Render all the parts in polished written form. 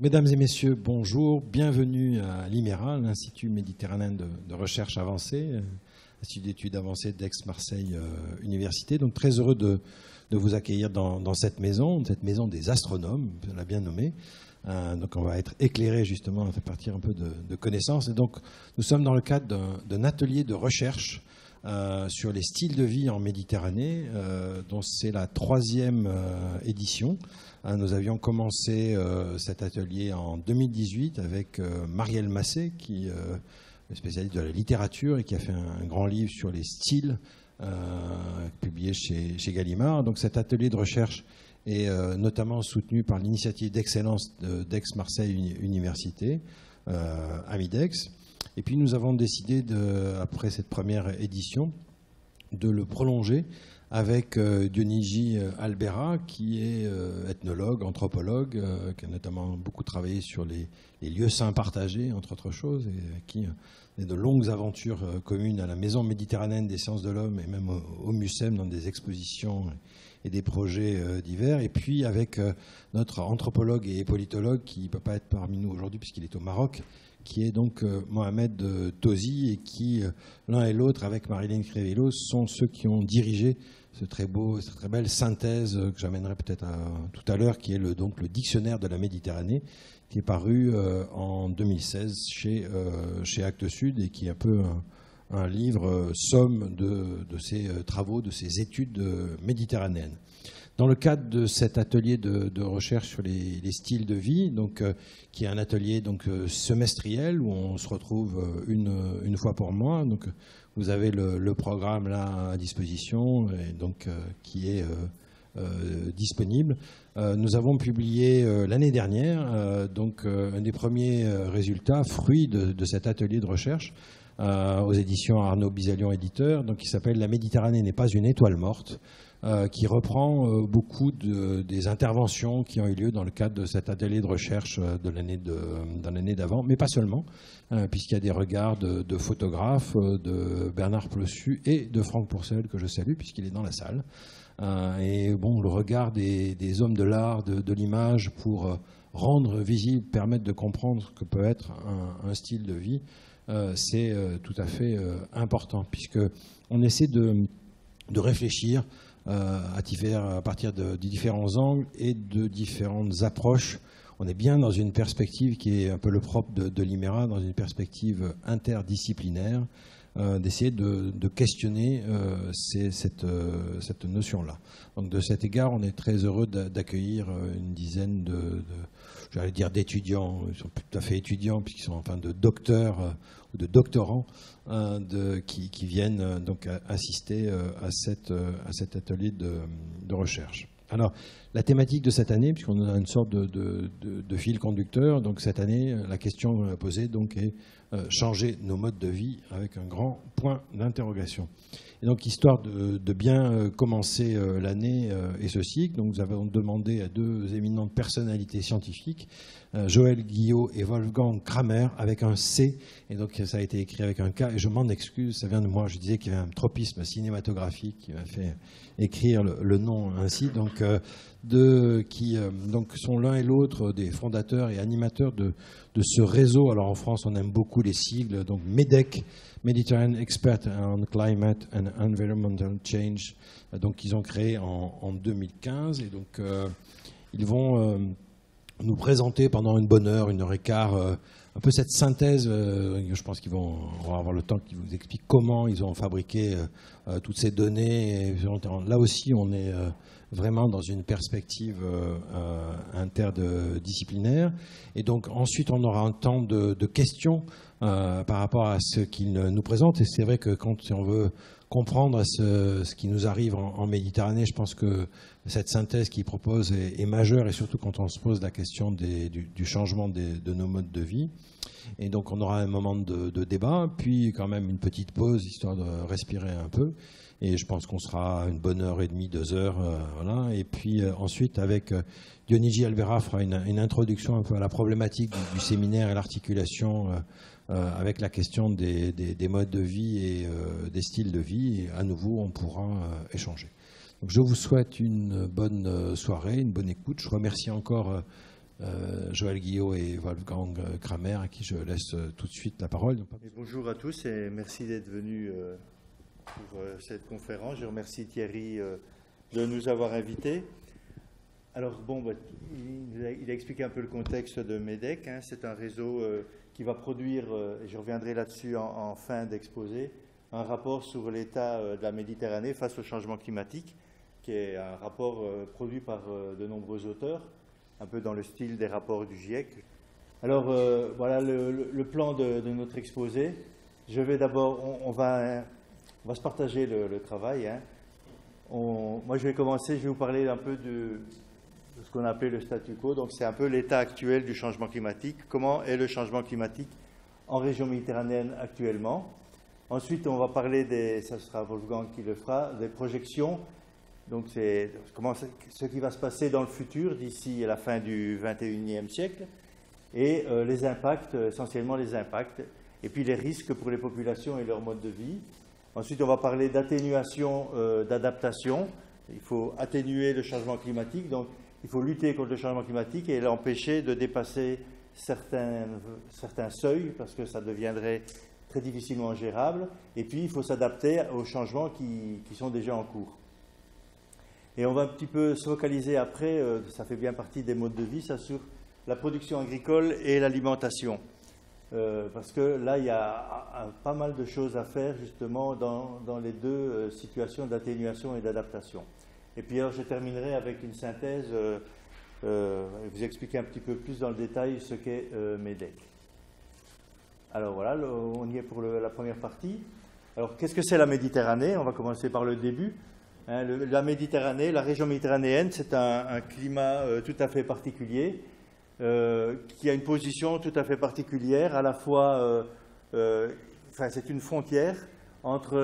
Mesdames et messieurs, bonjour, bienvenue à l'IMERA, l'Institut méditerranéen de recherche avancée, Institut d'études avancées d'Aix-Marseille Université. Donc très heureux de vous accueillir dans cette maison des astronomes, on l'a bien nommé. Donc on va être éclairé justement à partir un peu de connaissances. Et donc nous sommes dans le cadre d'un atelier de recherche sur les styles de vie en Méditerranée, dont c'est la 3e édition. Nous avions commencé cet atelier en 2018 avec Marielle Massé, qui est spécialiste de la littérature et qui a fait un grand livre sur les styles, publié chez Gallimard. Donc cet atelier de recherche est notamment soutenu par l'initiative d'excellence d'Aix-Marseille Université, Amidex. Et puis nous avons décidé, après cette première édition, de le prolonger avec Dionigi Albera, qui est ethnologue, anthropologue, qui a notamment beaucoup travaillé sur les lieux saints partagés, entre autres choses, et qui a de longues aventures communes à la Maison méditerranéenne des sciences de l'homme et même au MUSEM dans des expositions et des projets divers. Et puis avec notre anthropologue et politologue, qui ne peut pas être parmi nous aujourd'hui puisqu'il est au Maroc, qui est donc Mohamed Tozi, et qui, l'un et l'autre, avec Marilyn Crévillos, sont ceux qui ont dirigé cette très belle synthèse que j'amènerai peut-être tout à l'heure, qui est donc le dictionnaire de la Méditerranée, qui est paru en 2016 chez Actes Sud, et qui est un peu un livre somme de ces travaux, de ces études méditerranéennes. Dans le cadre de cet atelier de recherche sur les styles de vie, donc, qui est un atelier semestriel où on se retrouve une fois par mois, donc vous avez le programme là à disposition, et donc qui est disponible. Nous avons publié l'année dernière un des premiers résultats, fruits de cet atelier de recherche, aux éditions Arnaud Bizalion éditeur, donc qui s'appelle « La Méditerranée n'est pas une étoile morte », qui reprend beaucoup des interventions qui ont eu lieu dans le cadre de cet atelier de recherche de l'année d'avant, mais pas seulement, puisqu'il y a des regards de photographes, de Bernard Plossu et de Franck Pourcel, que je salue puisqu'il est dans la salle. Et bon, le regard des hommes de l'art, de l'image, pour rendre visible, permettre de comprendre ce que peut être un style de vie, c'est tout à fait important, puisqu'on essaie de réfléchir à partir de différents angles et de différentes approches. On est bien dans une perspective qui est un peu le propre de l'IMERA, dans une perspective interdisciplinaire, d'essayer de questionner cette notion-là. Donc de cet égard, on est très heureux d'accueillir une dizaine j'allais dire d'étudiants, ils sont tout à fait étudiants puisqu'ils sont enfin de docteurs ou de doctorants qui viennent donc assister à cet atelier de recherche. Alors, la thématique de cette année, puisqu'on a une sorte de fil conducteur, donc cette année, la question posée donc est changer nos modes de vie, avec un grand point d'interrogation. Et donc, histoire de bien commencer l'année et ce cycle, donc nous avons demandé à deux éminentes personnalités scientifiques, Joël Guillot et Wolfgang Kramer, avec un C, et donc ça a été écrit avec un K, et je m'en excuse, ça vient de moi, je disais qu'il y avait un tropisme cinématographique qui m'a fait écrire le nom ainsi, donc qui sont l'un et l'autre des fondateurs et animateurs de ce réseau. Alors en France, on aime beaucoup les sigles, donc MEDEC, Mediterranean Expert on Climate and Environmental Change, donc qu'ils ont créé en 2015, et donc ils vont nous présenter pendant une bonne heure, 1h15, un peu cette synthèse. Je pense on va avoir le temps qu'ils vous expliquent comment ils ont fabriqué toutes ces données. Et là aussi, on est vraiment dans une perspective interdisciplinaire. Et donc ensuite, on aura un temps de questions par rapport à ce qu'ils nous présentent. Et c'est vrai que quand on veut comprendre ce qui nous arrive en Méditerranée, je pense que cette synthèse qu'ils proposent est majeure, et surtout quand on se pose la question du changement de nos modes de vie. Et donc on aura un moment de débat, puis quand même une petite pause, histoire de respirer un peu. Et je pense qu'on sera une bonne heure et demie, 2 heures. Voilà. Et puis ensuite, avec Dionigi Albera fera une introduction un peu à la problématique du séminaire et l'articulation avec la question des modes de vie et des styles de vie. Et à nouveau, on pourra échanger. Donc, je vous souhaite une bonne soirée, une bonne écoute. Je remercie encore Joël Guillot et Wolfgang Kramer, à qui je laisse tout de suite la parole. Et bonjour à tous et merci d'être venus pour cette conférence. Je remercie Thierry de nous avoir invités. Alors bon, il a expliqué un peu le contexte de MEDEC. Hein. C'est un réseau qui va produire, et je reviendrai là-dessus en fin d'exposé, un rapport sur l'état de la Méditerranée face au changement climatique, qui est un rapport produit par de nombreux auteurs, un peu dans le style des rapports du GIEC. Alors voilà le plan de notre exposé. Je vais d'abord, on va se partager le travail. Hein. Moi je vais commencer, je vais vous parler un peu de ce qu'on appelle le statu quo. Donc c'est un peu l'état actuel du changement climatique. Comment est le changement climatique en région méditerranéenne actuellement? Ensuite on va parler ça sera Wolfgang qui le fera, des projections. Donc c'est ce qui va se passer dans le futur d'ici à la fin du XXIe siècle et les impacts, essentiellement les impacts, et puis les risques pour les populations et leur mode de vie. Ensuite, on va parler d'atténuation, d'adaptation. Il faut atténuer le changement climatique, donc il faut lutter contre le changement climatique et l'empêcher de dépasser certains seuils parce que ça deviendrait très difficilement gérable. Et puis, il faut s'adapter aux changements qui sont déjà en cours. Et on va un petit peu se focaliser après, ça fait bien partie des modes de vie, ça sur la production agricole et l'alimentation. Parce que là, il y a pas mal de choses à faire justement dans les deux situations d'atténuation et d'adaptation. Et puis alors, je terminerai avec une synthèse, vous expliquer un petit peu plus dans le détail ce qu'est MEDEC. Alors voilà, on y est pour la première partie. Alors, qu'est-ce que c'est la Méditerranée? On va commencer par le début. Hein, la Méditerranée, la région méditerranéenne, c'est un climat tout à fait particulier, qui a une position tout à fait particulière, à la fois, c'est une frontière entre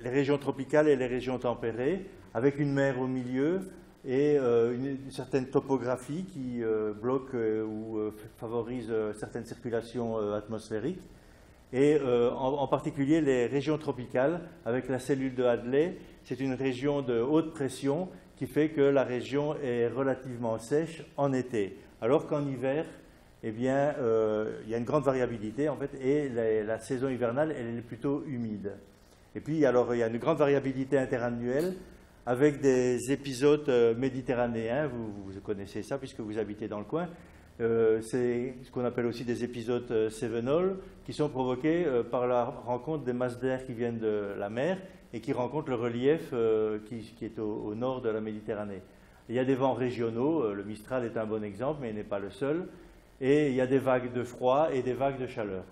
les régions tropicales et les régions tempérées, avec une mer au milieu et une certaine topographie qui bloque ou favorise certaines circulations atmosphériques. Et en particulier les régions tropicales, avec la cellule de Hadley, c'est une région de haute pression qui fait que la région est relativement sèche en été. Alors qu'en hiver, eh bien, il y a une grande variabilité en fait, et la saison hivernale, elle est plutôt humide. Et puis, alors, il y a une grande variabilité interannuelle avec des épisodes méditerranéens. Vous connaissez ça puisque vous habitez dans le coin. C'est ce qu'on appelle aussi des épisodes cévenols qui sont provoqués par la rencontre des masses d'air qui viennent de la mer et qui rencontrent le relief qui est au nord de la Méditerranée. Il y a des vents régionaux, le Mistral est un bon exemple, mais il n'est pas le seul, et il y a des vagues de froid et des vagues de chaleur.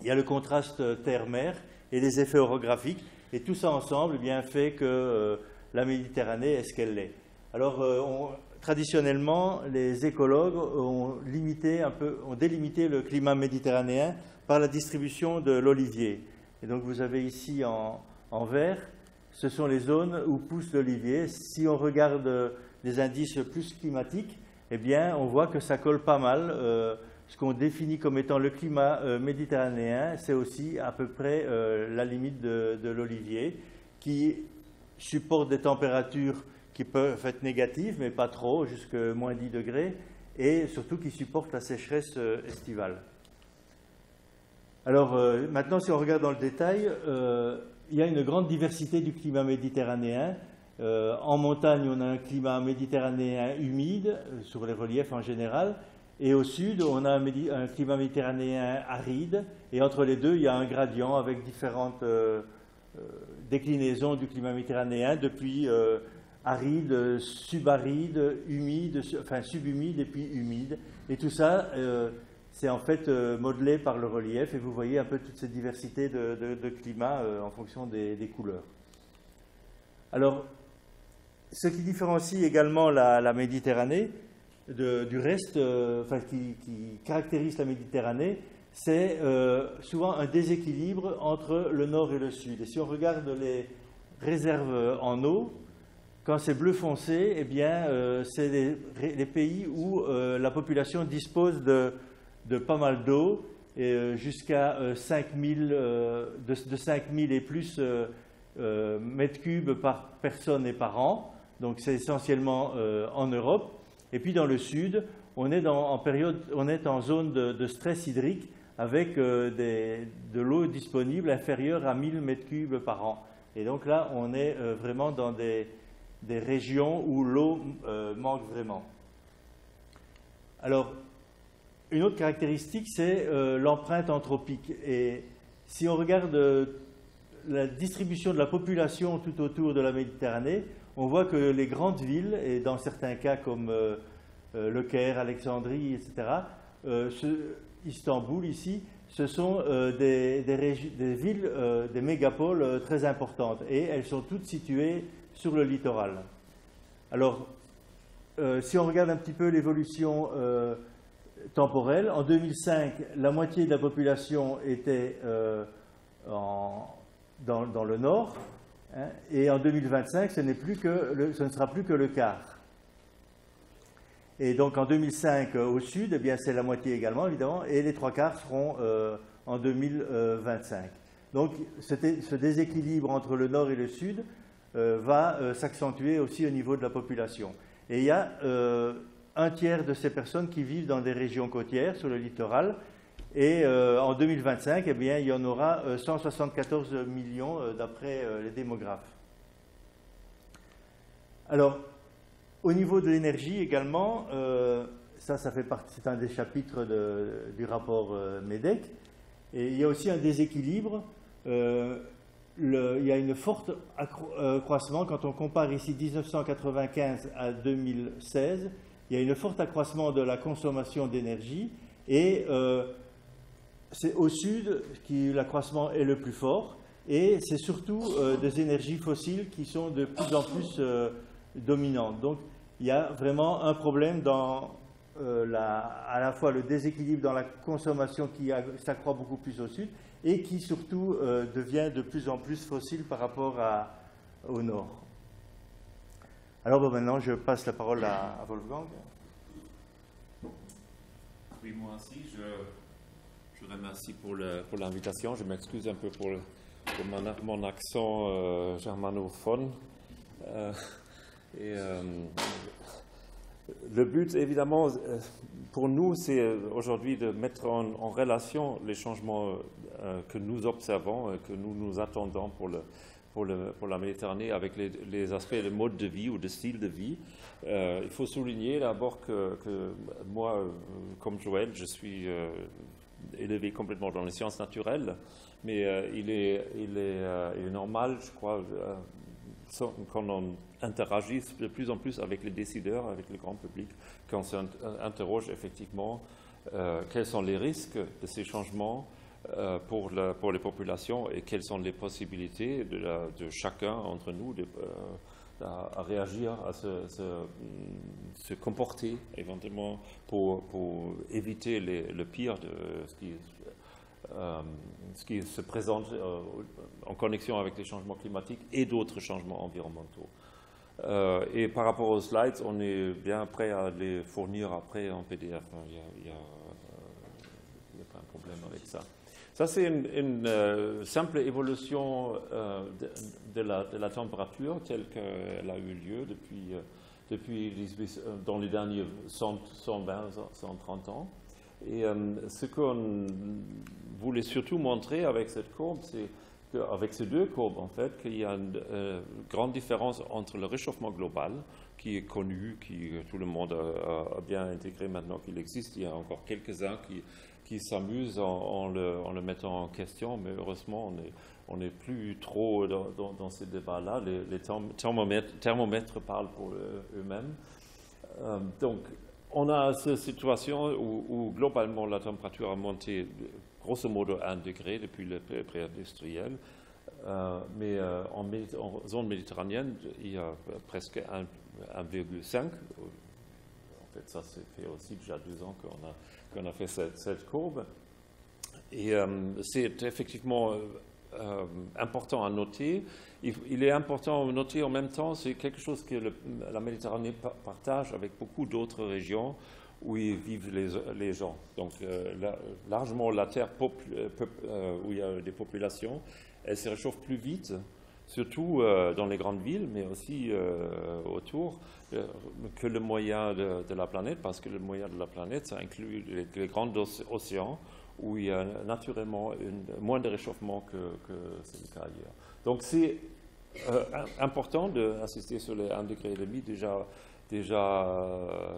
Il y a le contraste terre-mer et les effets orographiques, et tout ça ensemble eh bien, fait que la Méditerranée est ce qu'elle est. Alors, traditionnellement, les écologues ont délimité le climat méditerranéen par la distribution de l'olivier. Et donc, vous avez ici en vert, ce sont les zones où pousse l'olivier. Si on regarde les indices plus climatiques, eh bien, on voit que ça colle pas mal. Ce qu'on définit comme étant le climat méditerranéen, c'est aussi à peu près la limite de l'olivier, qui supporte des températures qui peuvent être négatives, mais pas trop, jusqu'à moins 10 degrés, et surtout qui supporte la sécheresse estivale. Alors, maintenant, si on regarde dans le détail, il y a une grande diversité du climat méditerranéen. En montagne, on a un climat méditerranéen humide, sur les reliefs en général, et au sud, on a un climat méditerranéen aride, et entre les deux, il y a un gradient avec différentes déclinaisons du climat méditerranéen, depuis aride, subaride, humide, enfin subhumide et puis humide. Et tout ça, c'est en fait modelé par le relief, et vous voyez un peu toute cette diversité de climat en fonction des couleurs. Alors, ce qui différencie également la Méditerranée du reste, qui caractérise la Méditerranée, c'est souvent un déséquilibre entre le nord et le sud. Et si on regarde les réserves en eau, quand c'est bleu foncé, eh bien, c'est les pays où la population dispose de pas mal d'eau, jusqu'à 5000 et plus mètres cubes par personne et par an. Donc c'est essentiellement en Europe. Et puis dans le sud, on est en zone de stress hydrique avec de l'eau disponible inférieure à 1000 m3 par an. Et donc là, on est vraiment dans des régions où l'eau manque vraiment. Alors, une autre caractéristique, c'est l'empreinte anthropique. Et si on regarde la distribution de la population tout autour de la Méditerranée, on voit que les grandes villes, et dans certains cas comme Le Caire, Alexandrie, etc., Istanbul ici, ce sont des villes, des mégapoles très importantes, et elles sont toutes situées sur le littoral. Alors, si on regarde un petit peu l'évolution temporelle, en 2005, la moitié de la population était dans le nord, hein, et en 2025, ce ne sera plus que le quart. Et donc en 2005, au sud, eh bien, c'est la moitié également, évidemment, et les trois quarts seront en 2025. Donc ce déséquilibre entre le nord et le sud va s'accentuer aussi au niveau de la population. Et il y a un tiers de ces personnes qui vivent dans des régions côtières, sur le littoral, et en 2025, eh bien, il y en aura 174 millions d'après les démographes. Alors, au niveau de l'énergie également, ça fait partie, c'est un des chapitres du rapport MEDEC, et il y a aussi un déséquilibre. Il y a une forte accroissement, quand on compare ici 1995 à 2016, il y a une forte accroissement de la consommation d'énergie, et c'est au sud que l'accroissement est le plus fort, et c'est surtout des énergies fossiles qui sont de plus en plus dominantes. Donc il y a vraiment un problème dans à la fois le déséquilibre dans la consommation qui s'accroît beaucoup plus au sud, et qui surtout devient de plus en plus fossile par rapport au nord. Alors bon, maintenant je passe la parole à Wolfgang. Oui, moi aussi, je remercie pour l'invitation. Je m'excuse un peu pour mon accent germanophone. Le but, évidemment, pour nous, c'est aujourd'hui de mettre en relation les changements que nous observons, que nous attendons pour la Méditerranée avec les aspects de mode de vie ou de style de vie. Il faut souligner d'abord que moi, comme Joël, je suis élevé complètement dans les sciences naturelles, mais il est normal, je crois, qu'on interagisse de plus en plus avec les décideurs, avec le grand public, qu'on s'interroge effectivement quels sont les risques de ces changements pour les populations et quelles sont les possibilités de chacun d'entre nous à réagir, à se comporter éventuellement pour éviter le pire de ce qui se présente en connexion avec les changements climatiques et d'autres changements environnementaux. Et par rapport aux slides, on est bien prêt à les fournir après en PDF. Il n'y a pas un problème avec ça. Ça, c'est une simple évolution de la température telle qu'elle a eu lieu depuis dans les derniers 120, 130 ans. Et ce qu'on voulait surtout montrer avec cette courbe, c'est qu'avec ces deux courbes, en fait, qu'il y a une grande différence entre le réchauffement global, qui est connu, que tout le monde a bien intégré maintenant qu'il existe. Il y a encore quelques-uns qui s'amusent en le mettant en question, mais heureusement, on n'est plus trop dans ces débats-là. Les thermomètres parlent pour eux-mêmes. Donc, on a cette situation où globalement la température a monté grosso modo 1 degré depuis le pré-industriel, mais en zone méditerranéenne, il y a presque 1,5. En fait, ça c'est fait aussi déjà 2 ans qu'on a fait cette courbe. Et c'est effectivement important à noter. Il est important à noter en même temps, c'est quelque chose que la Méditerranée partage avec beaucoup d'autres régions où y vivent les gens. Donc largement la terre où il y a des populations, elle se réchauffe plus vite surtout dans les grandes villes, mais aussi autour, que le moyen de la planète, parce que le moyen de la planète, ça inclut les grands océans, où il y a naturellement moins de réchauffement que c'est le cas ailleurs. Donc c'est important d'insister sur les 1,5 degré déjà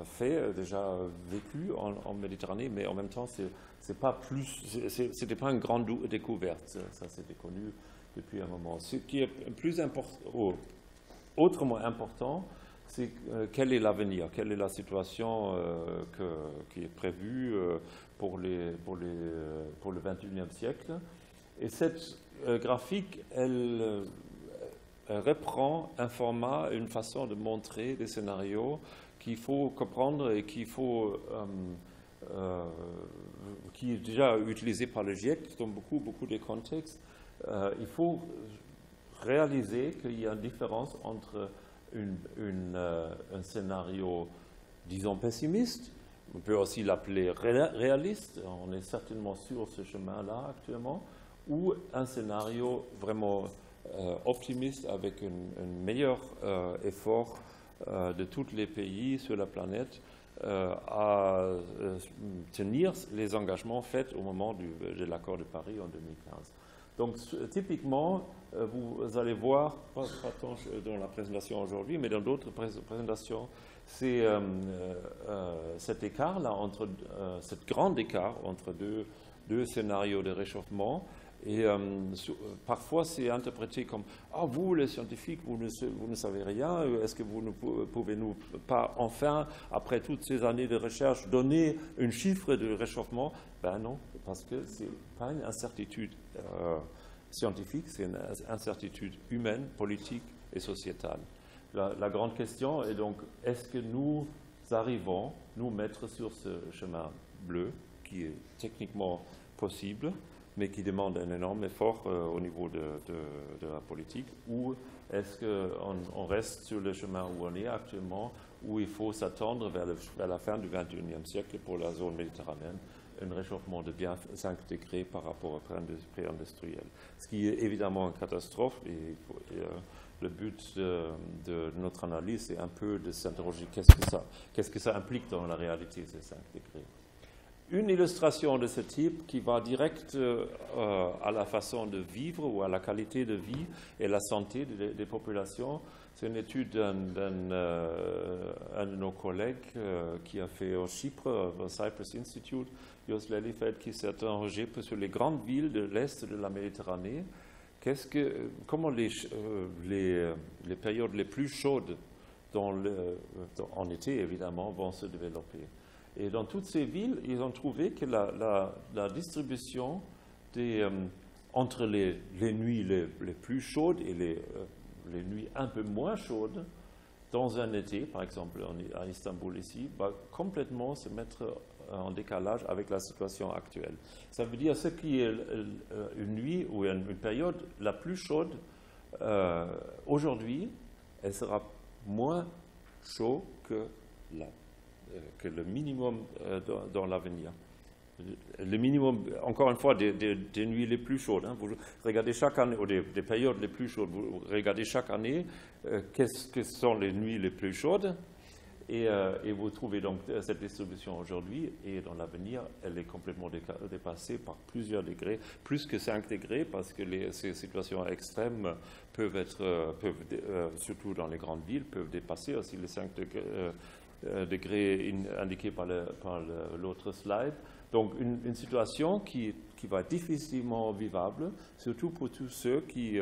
fait, déjà vécu en Méditerranée, mais en même temps, c'était pas une grande découverte. Ça c'était connu depuis un moment. Ce qui est plus important, autrement important, c'est quel est l'avenir, quelle est la situation qui est prévue pour le 21e siècle. Et cette graphique, elle reprend un format, une façon de montrer des scénarios qu'il faut comprendre et qui est déjà utilisé par le GIEC dans beaucoup de contextes. Il faut réaliser qu'il y a une différence entre un scénario, disons, pessimiste, on peut aussi l'appeler réaliste, on est certainement sur ce chemin-là actuellement, ou un scénario vraiment optimiste avec un meilleur effort de tous les pays sur la planète à tenir les engagements faits au moment de l'accord de Paris en 2015. Donc, typiquement, vous allez voir, pas tant dans la présentation aujourd'hui, mais dans d'autres présentations, c'est cet écart-là, cet grand écart entre deux scénarios de réchauffement. Et parfois, c'est interprété comme « Ah, vous, les scientifiques, vous ne savez rien. Est-ce que vous ne pouvez-nous pas, enfin, après toutes ces années de recherche, donner un chiffre de réchauffement ?» Ben non, parce que ce n'est pas une incertitude scientifique, c'est une incertitude humaine, politique et sociétale. La grande question est donc, est-ce que nous arrivons nous mettre sur ce chemin bleu, qui est techniquement possible, mais qui demande un énorme effort au niveau de la politique, ou est-ce qu'on reste sur le chemin où on est actuellement, où il faut s'attendre vers la fin du XXIe siècle pour la zone méditerranéenne, un réchauffement de bien 5 degrés par rapport au pré-industriel. Ce qui est évidemment une catastrophe, et le but de notre analyse, c'est un peu de s'interroger qu'est-ce que ça implique dans la réalité, ces 5 degrés. Une illustration de ce type qui va direct à la façon de vivre ou à la qualité de vie et la santé des populations, c'est une étude d'un de nos collègues qui a fait au Chypre, au Cyprus Institute, Jos Lelyfeld, qui s'est interrogé sur les grandes villes de l'Est de la Méditerranée. Comment les périodes les plus chaudes en été, évidemment, vont se développer. Et dans toutes ces villes, ils ont trouvé que la distribution entre les nuits les plus chaudes et les nuits un peu moins chaudes, dans un été, par exemple à Istanbul ici, va complètement se mettre en décalage avec la situation actuelle. Ça veut dire ce qui est une nuit ou une période la plus chaude, aujourd'hui, elle sera moins chaude que le minimum dans l'avenir. Le minimum, encore une fois, des nuits les plus chaudes. Hein. Vous regardez chaque année, ou des périodes les plus chaudes, vous regardez chaque année qu'est-ce que sont les nuits les plus chaudes, et vous trouvez donc cette distribution aujourd'hui, et dans l'avenir, elle est complètement dépassée par plusieurs degrés, plus que 5 degrés, parce que ces situations extrêmes peuvent surtout dans les grandes villes, peuvent dépasser aussi les 5 degrés indiqués par l'autre slide. Donc une situation qui va être difficilement vivable, surtout pour tous ceux qui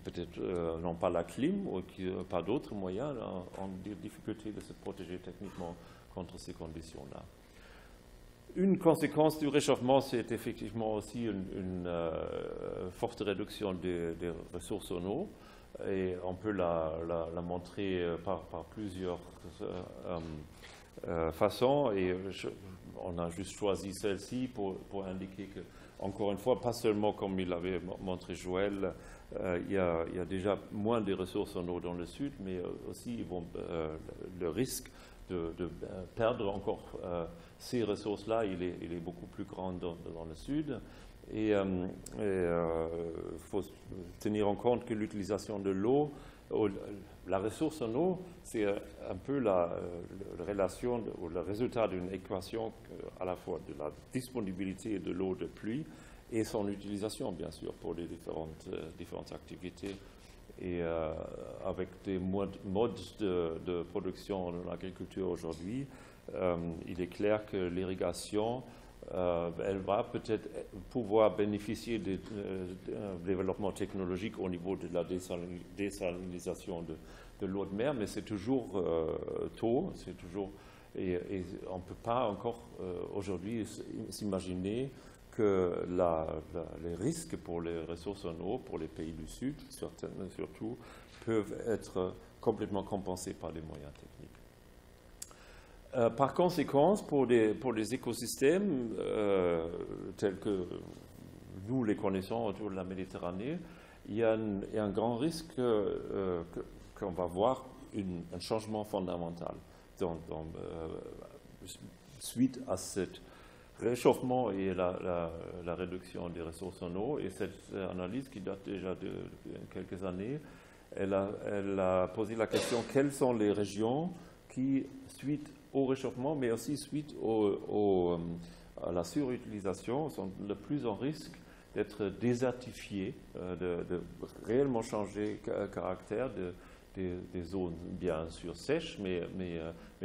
peut-être n'ont pas la clim ou qui n'ont pas d'autres moyens, ont des difficultés de se protéger techniquement contre ces conditions-là. Une conséquence du réchauffement, c'est effectivement aussi une forte réduction des ressources en eau. Et on peut la montrer par plusieurs façons, et on a juste choisi celle-ci pour indiquer que, encore une fois, pas seulement comme il avait montré Joël, il y a déjà moins de ressources en eau dans le sud, mais aussi le risque de perdre encore ces ressources-là, il est beaucoup plus grand dans le sud. Et faut tenir en compte que l'utilisation de l'eau, la ressource en eau, c'est un peu la relation ou le résultat d'une équation à la fois de la disponibilité de l'eau de pluie et son utilisation, bien sûr, pour les différentes activités. Et avec des modes de production dans l'agriculture aujourd'hui, il est clair que l'irrigation, elle va peut-être pouvoir bénéficier d'un développement technologique au niveau de la désalinisation de l'eau de mer, mais c'est toujours tôt, et on ne peut pas encore aujourd'hui s'imaginer que les risques pour les ressources en eau, pour les pays du Sud, surtout, peuvent être complètement compensés par les moyens techniques. Par conséquent, pour les écosystèmes tels que nous les connaissons autour de la Méditerranée, il y a un grand risque qu'on va voir un changement fondamental suite à cet réchauffement et la réduction des ressources en eau. Et cette analyse, qui date déjà de quelques années, elle a posé la question: quelles sont les régions qui, suite au réchauffement, mais aussi suite à la surutilisation, sont le plus en risque d'être désertifiées, de réellement changer caractère des zones bien sûr sèches, mais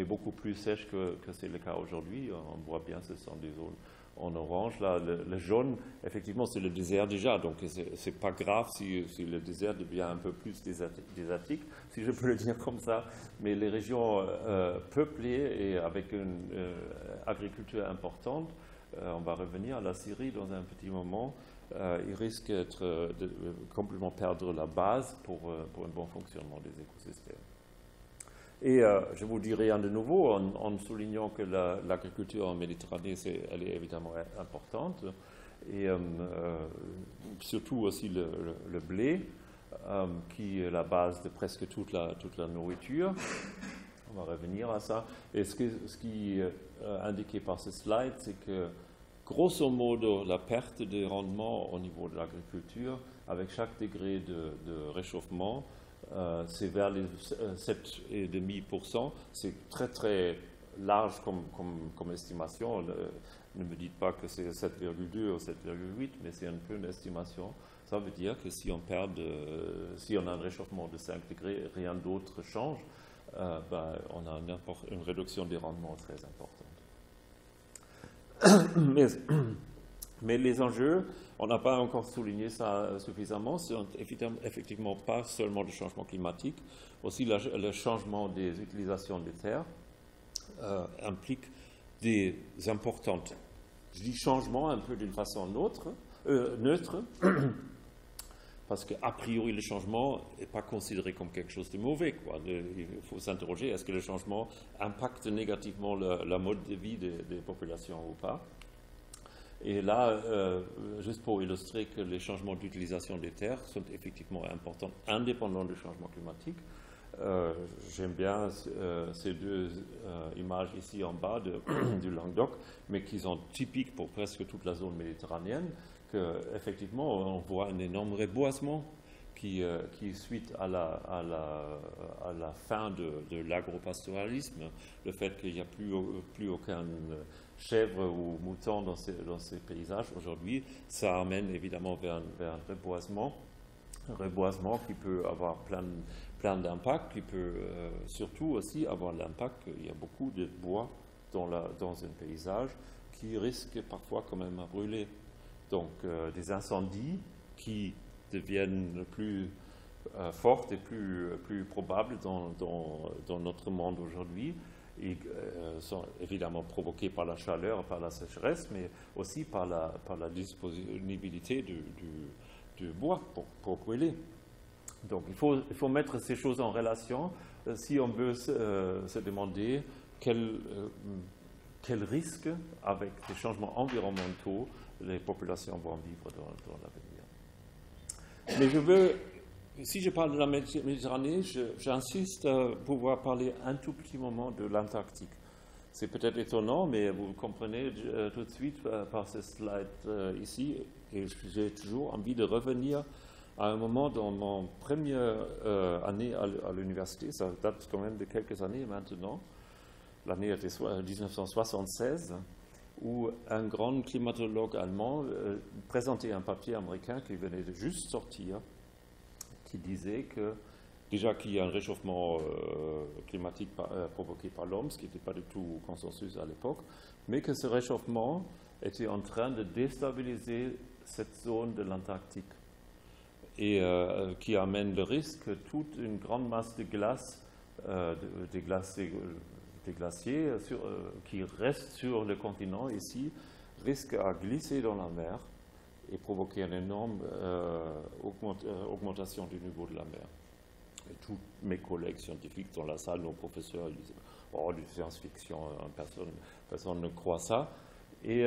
beaucoup plus sèches que c'est le cas aujourd'hui. On voit bien que ce sont des zones en orange. Là, le jaune, effectivement, c'est le désert déjà, donc c'est pas grave si le désert devient un peu plus désertique, si je peux le dire comme ça. Mais les régions peuplées et avec une agriculture importante, on va revenir à la Syrie dans un petit moment, ils risquent de complètement perdre la base pour un bon fonctionnement des écosystèmes. Et je vous dis rien de nouveau en soulignant que l'agriculture en Méditerranée, elle est évidemment importante, et surtout aussi le blé, qui est la base de presque toute la nourriture. On va revenir à ça. Et ce qui est indiqué par ce slide, c'est que grosso modo, la perte de rendement au niveau de l'agriculture, avec chaque degré de réchauffement, c'est vers les 7,5%. C'est très très large comme estimation. Ne me dites pas que c'est 7,2 ou 7,8, mais c'est un peu une estimation. Ça veut dire que si on a un réchauffement de 5 degrés, rien d'autre change, on a une réduction des rendements très importante. Mais les enjeux, on n'a pas encore souligné ça suffisamment, ce sont effectivement pas seulement le changement climatique, aussi le changement des utilisations des terres implique des importantes, je dis changements un peu d'une façon neutre, parce qu'a priori le changement n'est pas considéré comme quelque chose de mauvais, quoi. Il faut s'interroger, est-ce que le changement impacte négativement la mode de vie des populations ou pas? Et là, juste pour illustrer que les changements d'utilisation des terres sont effectivement importants, indépendants du changement climatique, j'aime bien ces deux images ici en bas du Languedoc, mais qui sont typiques pour presque toute la zone méditerranéenne, qu'effectivement on voit un énorme reboisement qui suite à la fin de l'agropastoralisme, le fait qu'il n'y a plus aucun chèvre ou mouton dans ces paysages aujourd'hui, ça amène évidemment vers un reboisement qui peut avoir plein d'impacts, qui peut surtout aussi avoir l'impact qu'il y a beaucoup de bois dans un paysage qui risque parfois quand même à brûler. Donc des incendies qui deviennent plus fortes et plus probables dans notre monde aujourd'hui, et sont évidemment provoquées par la chaleur, par la sécheresse, mais aussi par la disponibilité du bois pour brûler. Donc il faut mettre ces choses en relation si on veut se demander quel risque, avec les changements environnementaux, les populations vont vivre dans l'avenir. Mais si je parle de la Méditerranée, j'insiste à pouvoir parler un tout petit moment de l'Antarctique. C'est peut-être étonnant, mais vous comprenez tout de suite par ce slide ici, et j'ai toujours envie de revenir à un moment dans mon première année à l'université, ça date quand même de quelques années maintenant, l'année était 1976, où un grand climatologue allemand présentait un papier américain qui venait de juste sortir, qui disait que déjà qu'il y a un réchauffement climatique provoqué par l'homme, ce qui n'était pas du tout consensus à l'époque, mais que ce réchauffement était en train de déstabiliser cette zone de l'Antarctique et qui amène le risque que toute une grande masse de glace, des glaciers qui restent sur le continent ici, risque à glisser dans la mer et provoquer une énorme augmentation du niveau de la mer. Et tous mes collègues scientifiques dans la salle, nos professeurs, ils disaient « Oh, du science-fiction, personne ne croit ça ». Et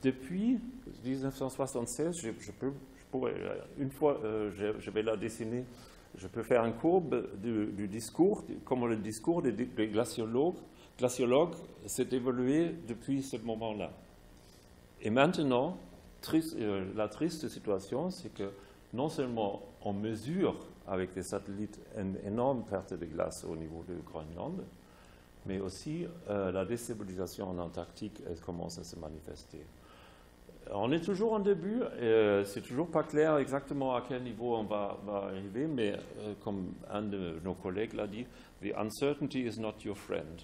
depuis 1976, une fois, je vais la dessiner, je peux faire une courbe du discours, comment le discours des glaciologues s'est évolué depuis ce moment-là. Et maintenant, la triste situation, c'est que non seulement on mesure avec des satellites une énorme perte de glace au niveau de Groenland, mais aussi la déstabilisation en Antarctique commence à se manifester. On est toujours en début, c'est toujours pas clair exactement à quel niveau on va arriver, mais comme un de nos collègues l'a dit, the uncertainty is not your friend.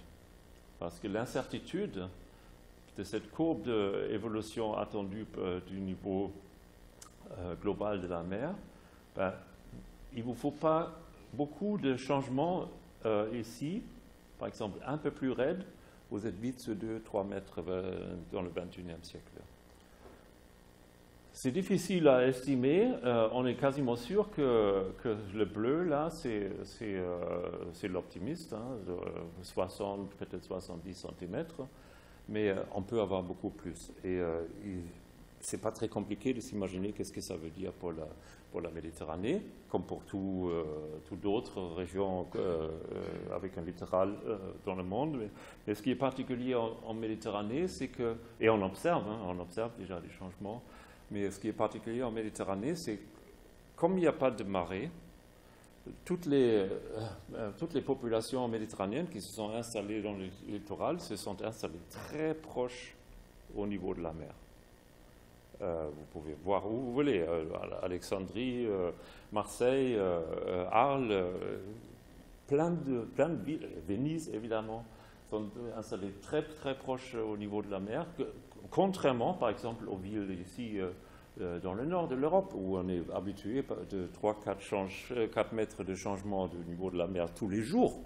Parce que l'incertitude de cette courbe d'évolution attendue du niveau global de la mer, il ne vous faut pas beaucoup de changements ici, par exemple un peu plus raide, vous êtes vite sur 2-3 mètres dans le 21e siècle. C'est difficile à estimer, on est quasiment sûr que le bleu là c'est l'optimiste, 60, peut-être 70 cm, mais on peut avoir beaucoup plus. Et c'est pas très compliqué de s'imaginer qu'est-ce que ça veut dire pour la Méditerranée, comme pour toutes d'autres régions avec un littoral dans le monde. Mais ce qui est particulier en Méditerranée, c'est que, et on observe déjà des changements, mais ce qui est particulier en Méditerranée, c'est comme il n'y a pas de marée, toutes les populations méditerranéennes qui se sont installées dans le littoral se sont installées très proches au niveau de la mer. Vous pouvez voir où vous voulez, Alexandrie, Marseille, Arles, plein de villes, Venise évidemment, sont installées très très proches au niveau de la mer, contrairement par exemple aux villes ici dans le nord de l'Europe, où on est habitué de 3-4 mètres de changement du niveau de la mer tous les jours,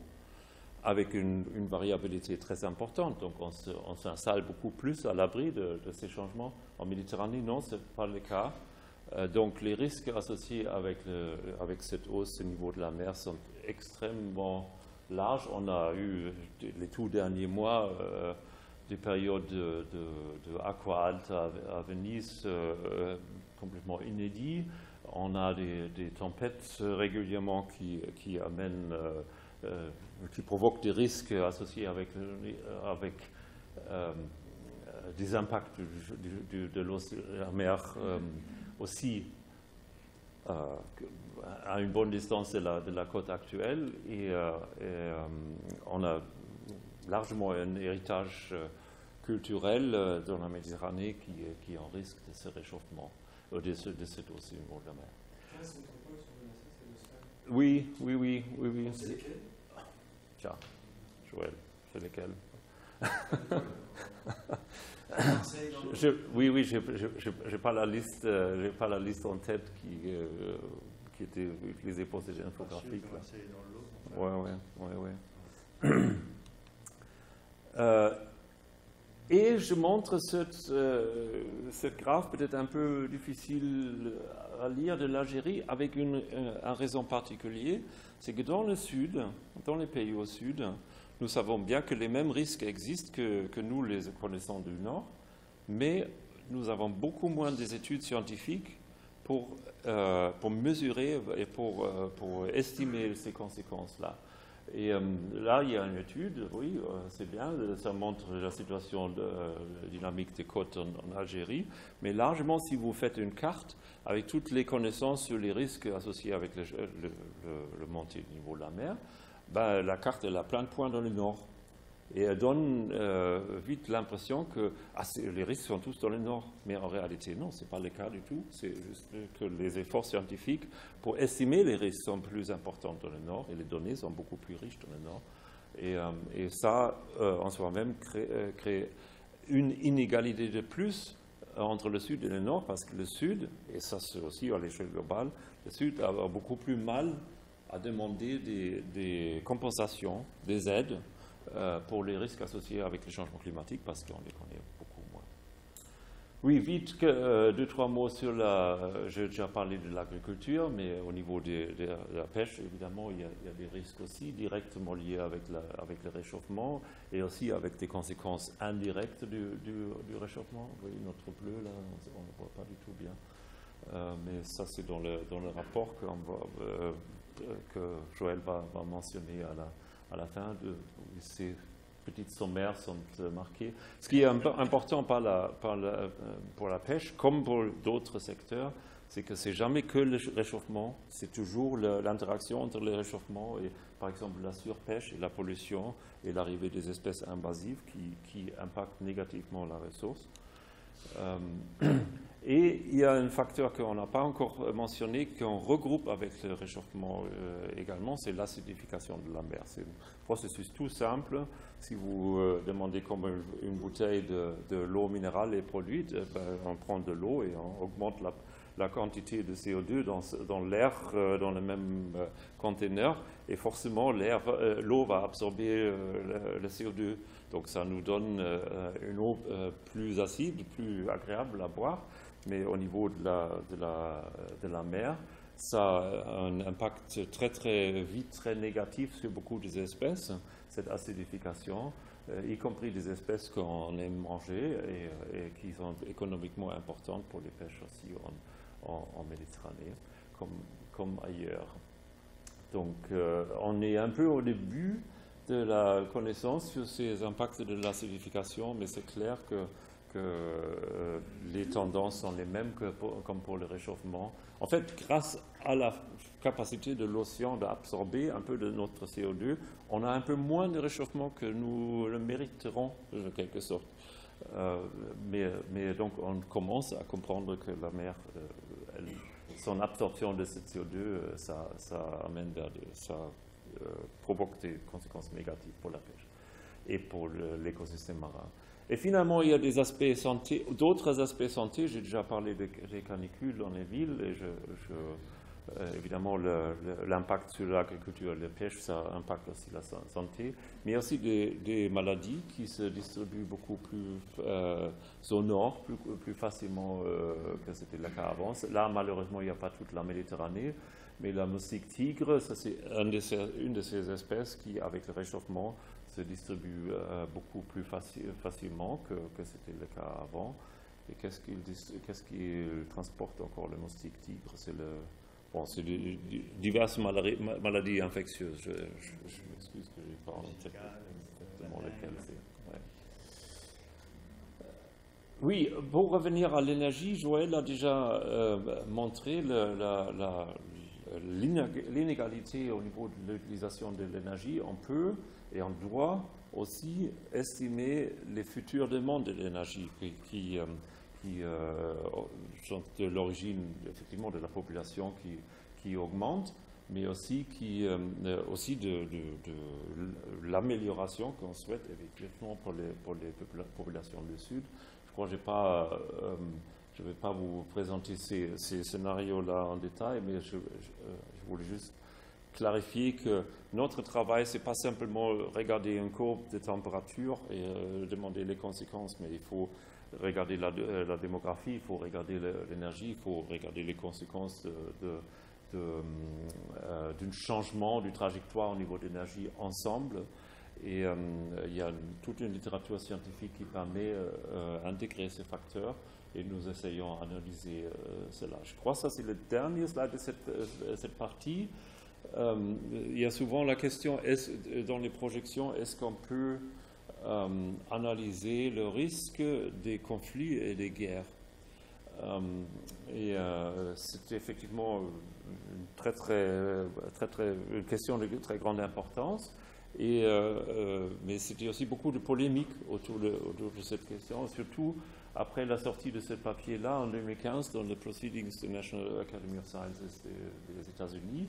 avec une variabilité très importante. Donc on s'installe beaucoup plus à l'abri de ces changements. En Méditerranée, non, ce n'est pas le cas. Donc les risques associés avec cette hausse du niveau de la mer sont extrêmement larges. On a eu les tout derniers mois des périodes de aqua alta à Venise complètement inédites. On a des tempêtes régulièrement qui amènent qui provoquent des risques associés avec des impacts de la mer aussi à une bonne distance de la côte actuelle. Et on a largement un héritage culturel dans la Méditerranée qui est en risque de ce réchauffement, de cette hausse du niveau de la mer. Oui. C'est lesquels ? Tiens, Joël, c'est lesquels? Oui, j'ai pas la liste, en tête qui était utilisée pour ces infographiques là. Ouais. Et je montre cette graphe peut-être un peu difficile à lire de l'Algérie avec une raison particulière, c'est que dans le sud, dans les pays au sud, nous savons bien que les mêmes risques existent que nous les connaissons du nord, mais nous avons beaucoup moins des études scientifiques pour mesurer et pour estimer ces conséquences-là. Et là, il y a une étude, oui, c'est bien, ça montre la situation dynamique des côtes en Algérie, mais largement, si vous faites une carte avec toutes les connaissances sur les risques associés avec le montée du niveau de la mer, ben, la carte, elle a plein de points dans le nord. Et elle donne vite l'impression que les risques sont tous dans le nord. Mais en réalité, non, ce n'est pas le cas du tout. C'est juste que les efforts scientifiques pour estimer les risques sont plus importants dans le nord et les données sont beaucoup plus riches dans le nord. Et ça, en soi-même, crée une inégalité de plus entre le sud et le nord, parce que le sud, et ça c'est aussi à l'échelle globale, le sud a beaucoup plus mal à demander des compensations, des aides, pour les risques associés avec les changements climatiques, parce qu'on les connaît beaucoup moins. Oui, vite, 2-3 mots sur j'ai déjà parlé de l'agriculture, mais au niveau de la pêche, évidemment, il y a des risques aussi directement liés avec le réchauffement et aussi avec des conséquences indirectes du réchauffement. Vous voyez, notre bleu, là, on ne le voit pas du tout bien. Mais ça, c'est dans le rapport que Joël va mentionner à la fin. Ces petites sommaires sont marquées. Ce qui est important pour la pêche, comme pour d'autres secteurs, c'est que c'est jamais que le réchauffement, c'est toujours l'interaction entre le réchauffement et, par exemple, la surpêche et la pollution et l'arrivée des espèces invasives qui impactent négativement la ressource. Et il y a un facteur qu'on n'a pas encore mentionné, qu'on regroupe avec le réchauffement également, c'est l'acidification de la mer. C'est un processus tout simple. Si vous demandez comment une bouteille de l'eau minérale est produite, on prend de l'eau et on augmente la quantité de CO2 dans l'air, dans le même conteneur, et forcément l'eau va absorber le CO2. Donc ça nous donne une eau plus acide, plus agréable à boire. Mais au niveau de la mer, ça a un impact très très vite, très négatif sur beaucoup des espèces, cette acidification, y compris des espèces qu'on aime manger et qui sont économiquement importantes pour les pêches aussi en Méditerranée, comme ailleurs. Donc on est un peu au début de la connaissance sur ces impacts de l'acidification, mais c'est clair que les tendances sont les mêmes comme pour le réchauffement. En fait, grâce à la capacité de l'océan d'absorber un peu de notre CO2, on a un peu moins de réchauffement que nous le mériterons, en quelque sorte. Mais donc, on commence à comprendre que la mer, son absorption de ce CO2, ça amène ça provoque des conséquences négatives pour la pêche et pour l'écosystème marin. Et finalement, il y a des aspects santé, d'autres aspects santé. J'ai déjà parlé des canicules dans les villes, et évidemment, l'impact sur l'agriculture et la pêche, ça impacte aussi la santé, mais aussi des maladies qui se distribuent beaucoup plus au nord, plus facilement que c'était le cas avant. Là, malheureusement, il n'y a pas toute la Méditerranée, mais la moustique tigre, ça, c'est une de ces espèces qui, avec le réchauffement, se distribue beaucoup plus facilement que c'était le cas avant. Et qu'est-ce qu'il transporte encore, le moustique tigre? C'est diverses maladies infectieuses. Je m'excuse que je n'ai pas en tête exactement lequel c'est. Ouais. Oui, pour revenir à l'énergie, Joël a déjà montré l'inégalité au niveau de l'utilisation de l'énergie. On peut et on doit aussi estimer les futures demandes de l'énergie qui sont de l'origine effectivement de la population qui augmente, mais aussi de l'amélioration qu'on souhaite effectivement pour les populations du Sud. Je crois que je ne vais pas vous présenter ces scénarios-là en détail, mais je voulais juste clarifier que notre travail, ce n'est pas simplement regarder une courbe de température et demander les conséquences, mais il faut regarder la démographie, il faut regarder l'énergie, il faut regarder les conséquences d'un changement du trajectoire au niveau de l'énergie ensemble. Et il y a toute une littérature scientifique qui permet d'intégrer ces facteurs et nous essayons d'analyser cela. Je crois que ça c'est le dernier slide de cette partie. Il y a souvent la question, dans les projections, est-ce qu'on peut analyser le risque des conflits et des guerres? C'est effectivement une question de très grande importance. Mais c'était aussi beaucoup de polémiques autour de cette question, surtout après la sortie de ce papier-là en 2015 dans le Proceedings de National Academy of Sciences des États-Unis,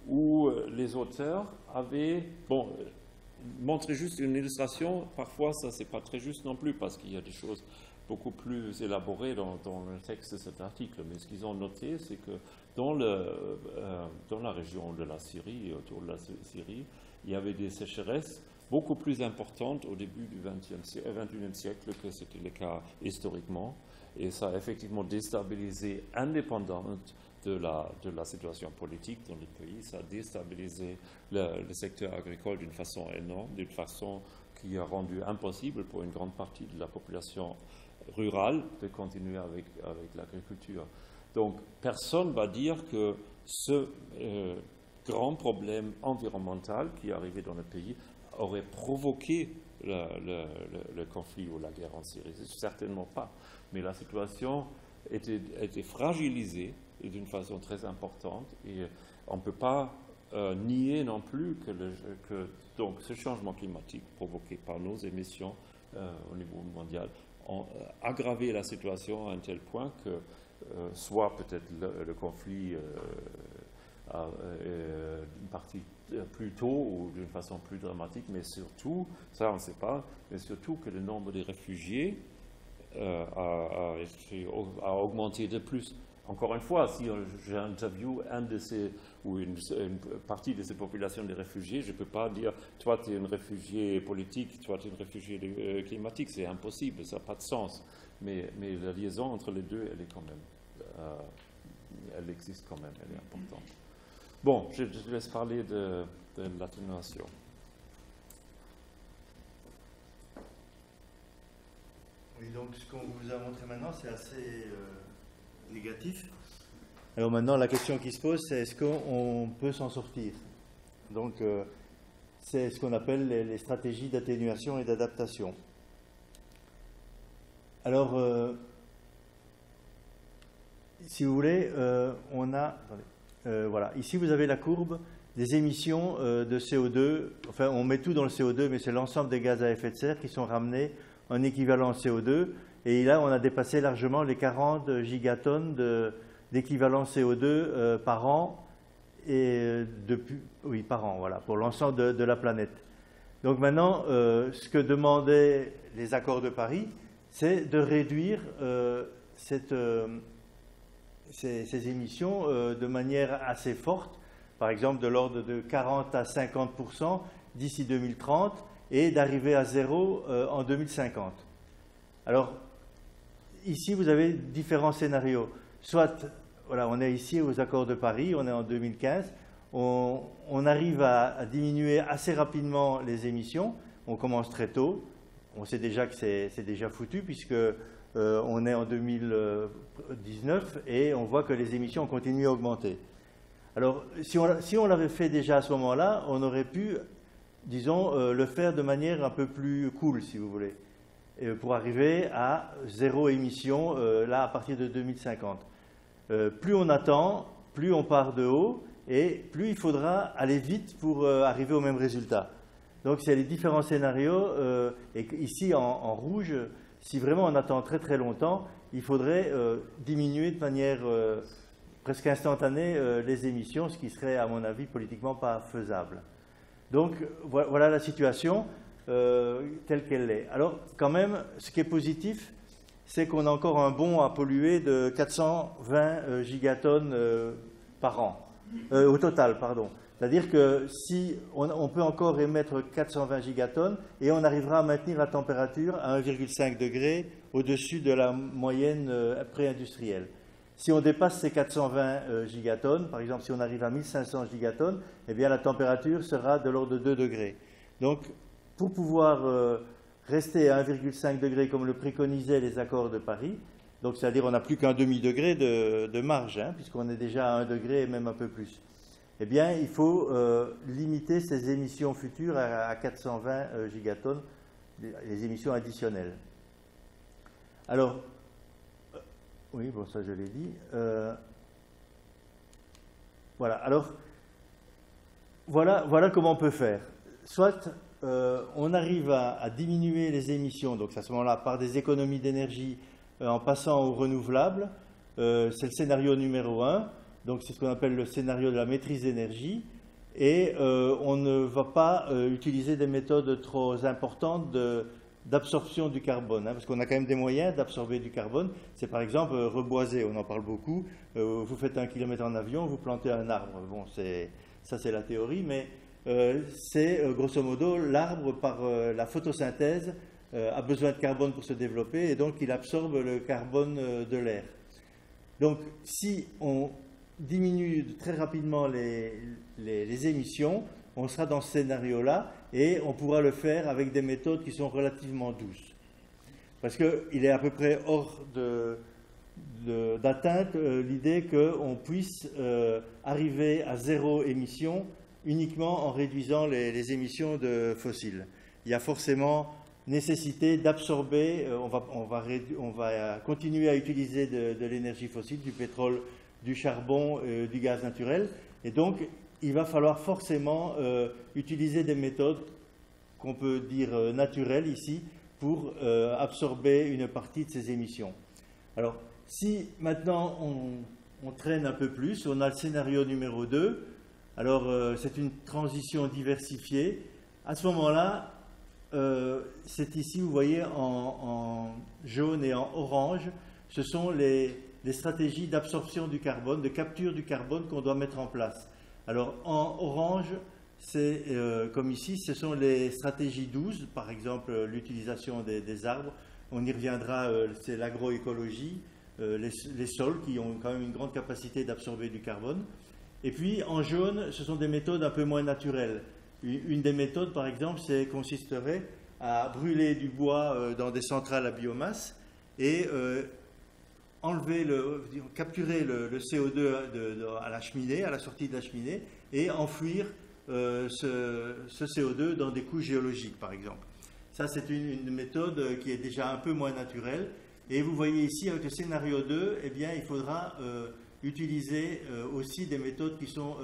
où les auteurs avaient montré juste une illustration. Parfois, ça c'est pas très juste non plus, parce qu'il y a des choses beaucoup plus élaborées dans le texte de cet article. Mais ce qu'ils ont noté, c'est que dans la région de la Syrie, autour de la Syrie, il y avait des sécheresses beaucoup plus importantes au début du XXIe siècle que c'était le cas historiquement. Et ça a effectivement déstabilisé, indépendamment de la situation politique dans le pays, ça a déstabilisé le secteur agricole d'une façon énorme, d'une façon qui a rendu impossible pour une grande partie de la population rurale de continuer avec l'agriculture. Donc, personne ne va dire que ce grand problème environnemental qui est arrivé dans le pays aurait provoqué le conflit ou la guerre en Syrie. Certainement pas. Mais la situation était fragilisée d'une façon très importante, et on ne peut pas nier non plus que donc, ce changement climatique provoqué par nos émissions au niveau mondial ont aggravé la situation à un tel point que soit peut-être le conflit d'une partie plus tôt ou d'une façon plus dramatique, mais surtout, ça on ne sait pas, mais surtout que le nombre de réfugiés a augmenté de plus. Encore une fois, si j'interviewe une partie de ces populations de réfugiés, je ne peux pas dire toi tu es un réfugié politique, toi tu es un réfugié climatique, c'est impossible, ça n'a pas de sens. Mais la liaison entre les deux, elle est quand même, elle existe quand même, elle est importante. Bon, je te laisse parler de l'atténuation. Oui, donc ce qu'on vous a montré maintenant, c'est assez négatif. Alors maintenant, la question qui se pose, c'est est-ce qu'on peut s'en sortir? Donc, c'est ce qu'on appelle les stratégies d'atténuation et d'adaptation. Alors, si vous voulez, on a... voilà, ici vous avez la courbe des émissions de CO2. Enfin, on met tout dans le CO2, mais c'est l'ensemble des gaz à effet de serre qui sont ramenés en équivalent CO2. Et là, on a dépassé largement les 40 gigatonnes d'équivalent CO2 par an, par an, voilà, pour l'ensemble de la planète. Donc maintenant, ce que demandaient les accords de Paris, c'est de réduire ces émissions de manière assez forte, par exemple de l'ordre de 40 à 50% d'ici 2030 et d'arriver à zéro en 2050. Alors, ici, vous avez différents scénarios. Soit, voilà, on est ici aux accords de Paris, on est en 2015, on arrive à diminuer assez rapidement les émissions, on commence très tôt, on sait déjà que c'est déjà foutu puisque on est en 2019 et on voit que les émissions continuent à augmenter. Alors, si on l'avait fait déjà à ce moment-là, on aurait pu, disons, le faire de manière un peu plus cool, si vous voulez, pour arriver à zéro émission, là, à partir de 2050. Plus on attend, plus on part de haut, et plus il faudra aller vite pour arriver au même résultat. Donc, c'est les différents scénarios, et ici, en rouge, si vraiment on attend très très longtemps, il faudrait diminuer de manière presque instantanée les émissions, ce qui serait, à mon avis, politiquement pas faisable. Donc, voilà la situation telle qu'elle est. Alors, quand même, ce qui est positif, c'est qu'on a encore un bond à polluer de 420 gigatonnes par an, au total, pardon. C'est-à-dire que si on peut encore émettre 420 gigatonnes et on arrivera à maintenir la température à 1,5 degré au-dessus de la moyenne pré-industrielle. Si on dépasse ces 420 gigatonnes, par exemple si on arrive à 1500 gigatonnes, eh bien la température sera de l'ordre de 2 degrés. Donc pour pouvoir rester à 1,5 degré comme le préconisaient les accords de Paris, donc c'est-à-dire on n'a plus qu'un demi-degré de marge, hein, puisqu'on est déjà à 1 degré et même un peu plus. eh bien, il faut limiter ces émissions futures à 420 gigatonnes, les émissions additionnelles. Alors, oui, bon, ça je l'ai dit. Voilà, alors, voilà comment on peut faire. Soit on arrive à diminuer les émissions, donc à ce moment-là, par des économies d'énergie en passant aux renouvelables. C'est le scénario numéro 1, donc c'est ce qu'on appelle le scénario de la maîtrise d'énergie. Et on ne va pas utiliser des méthodes trop importantes d'absorption du carbone, hein, parce qu'on a quand même des moyens d'absorber du carbone. C'est par exemple reboiser, on en parle beaucoup. Vous faites 1 kilomètre en avion, vous plantez un arbre. Bon, ça c'est la théorie, mais c'est grosso modo l'arbre par la photosynthèse a besoin de carbone pour se développer et donc il absorbe le carbone de l'air. Donc si on diminue très rapidement les émissions, on sera dans ce scénario-là et on pourra le faire avec des méthodes qui sont relativement douces. Parce qu'il est à peu près hors d'atteinte l'idée qu'on puisse arriver à zéro émission uniquement en réduisant les émissions de fossiles. Il y a forcément nécessité d'absorber, on va continuer à utiliser de l'énergie fossile, du pétrole, du charbon, du gaz naturel, et donc il va falloir forcément utiliser des méthodes qu'on peut dire naturelles ici pour absorber une partie de ces émissions. Alors, si maintenant on traîne un peu plus, on a le scénario numéro 2, alors c'est une transition diversifiée. À ce moment-là, c'est ici, vous voyez, en jaune et en orange, ce sont les stratégies d'absorption du carbone, de capture du carbone qu'on doit mettre en place. Alors, en orange, c'est comme ici, ce sont les stratégies 12, par exemple l'utilisation des arbres. On y reviendra, c'est l'agroécologie, les sols qui ont quand même une grande capacité d'absorber du carbone. Et puis, en jaune, ce sont des méthodes un peu moins naturelles. Une des méthodes, par exemple, consisterait à brûler du bois dans des centrales à biomasse et capturer le CO2 à la cheminée, à la sortie de la cheminée, et enfouir ce CO2 dans des couches géologiques, par exemple. Ça, c'est une méthode qui est déjà un peu moins naturelle. Et vous voyez ici, avec le scénario 2, eh bien, il faudra utiliser aussi des méthodes qui sont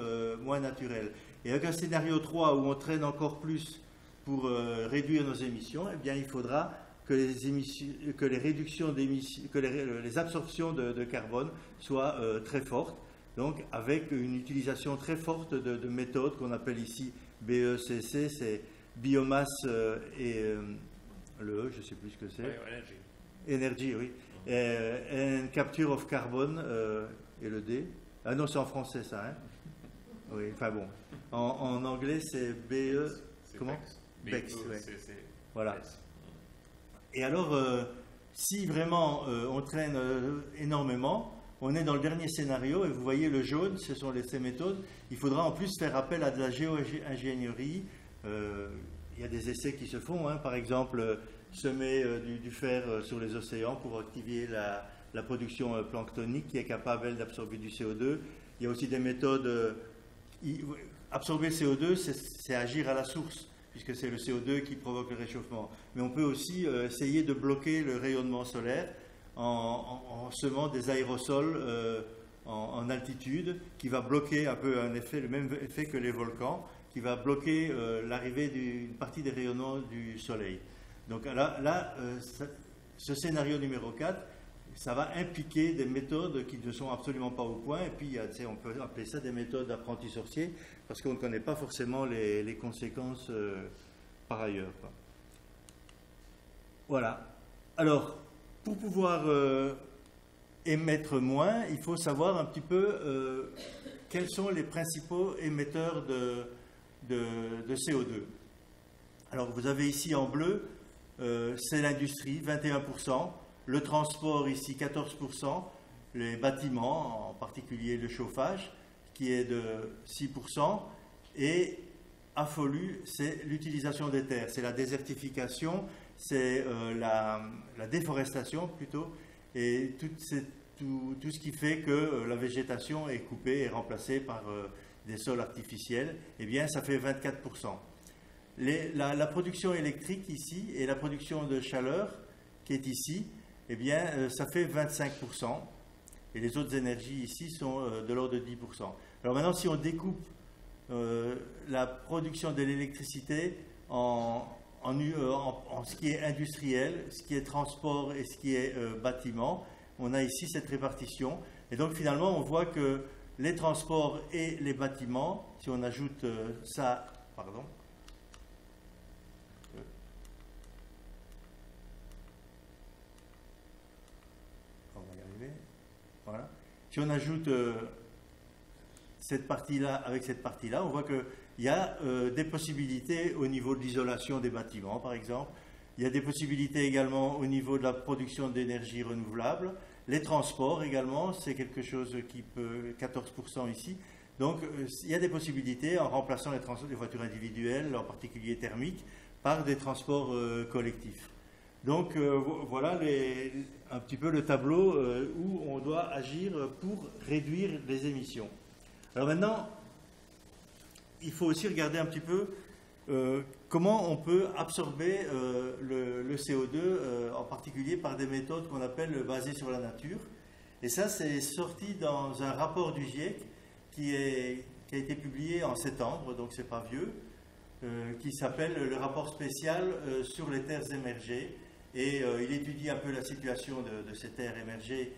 moins naturelles. Et avec un scénario 3 où on traîne encore plus pour réduire nos émissions, eh bien, il faudra que les réductions d'émissions, que les absorptions de carbone soient très fortes, donc avec une utilisation très forte de méthodes qu'on appelle ici BECC, c'est biomasse et le E, je ne sais plus ce que c'est. Énergie, oui. And capture of carbon et le D. Ah non, c'est en français ça, hein. Oui, enfin bon. En anglais, c'est BE. Comment BECS, ouais. Voilà. Et alors, si vraiment on traîne énormément, on est dans le dernier scénario, et vous voyez le jaune, ce sont ces méthodes. Il faudra en plus faire appel à de la géo-ingénierie. Il y a des essais qui se font, hein. Par exemple, semer du fer sur les océans pour activer la production planctonique qui est capable d'absorber du CO2. Il y a aussi des méthodes. Absorber le CO2, c'est agir à la source, puisque c'est le CO2 qui provoque le réchauffement. Mais on peut aussi essayer de bloquer le rayonnement solaire en semant des aérosols en altitude, qui va bloquer un peu le même effet que les volcans, qui va bloquer l'arrivée d'une partie des rayonnements du soleil. Donc là ce scénario numéro 4, ça va impliquer des méthodes qui ne sont absolument pas au point, et puis on peut appeler ça des méthodes d'apprentis sorciers, parce qu'on ne connaît pas forcément les conséquences par ailleurs, quoi. Voilà. Alors, pour pouvoir émettre moins, il faut savoir un petit peu quels sont les principaux émetteurs de CO2. Alors, vous avez ici en bleu, c'est l'industrie, 21%, le transport ici, 14%, les bâtiments, en particulier le chauffage, qui est de 6%, et affolu, c'est l'utilisation des terres, c'est la désertification, c'est la déforestation plutôt, et tout ce qui fait que la végétation est coupée et remplacée par des sols artificiels, eh bien ça fait 24%. La production électrique ici et la production de chaleur qui est ici, eh bien ça fait 25%. Et les autres énergies ici sont de l'ordre de 10%. Alors maintenant, si on découpe la production de l'électricité en ce qui est industriel, ce qui est transport et ce qui est bâtiment, on a ici cette répartition. Et donc finalement, on voit que les transports et les bâtiments, si on ajoute ça, pardon, on va y arriver, voilà. Si on ajoute cette partie-là avec cette partie-là, on voit qu'il y a des possibilités au niveau de l'isolation des bâtiments, par exemple. Il y a des possibilités également au niveau de la production d'énergie renouvelable. Les transports également, c'est quelque chose qui peut 14% ici. Donc, il y a des possibilités en remplaçant les voitures individuelles, en particulier thermiques, par des transports collectifs. Donc, voilà un petit peu le tableau où on doit agir pour réduire les émissions. Alors maintenant, il faut aussi regarder un petit peu comment on peut absorber le CO2, en particulier par des méthodes qu'on appelle basées sur la nature. Et ça, c'est sorti dans un rapport du GIEC qui a été publié en septembre, donc c'est pas vieux, qui s'appelle le rapport spécial sur les terres émergées. Et il étudie un peu la situation de ces terres émergées,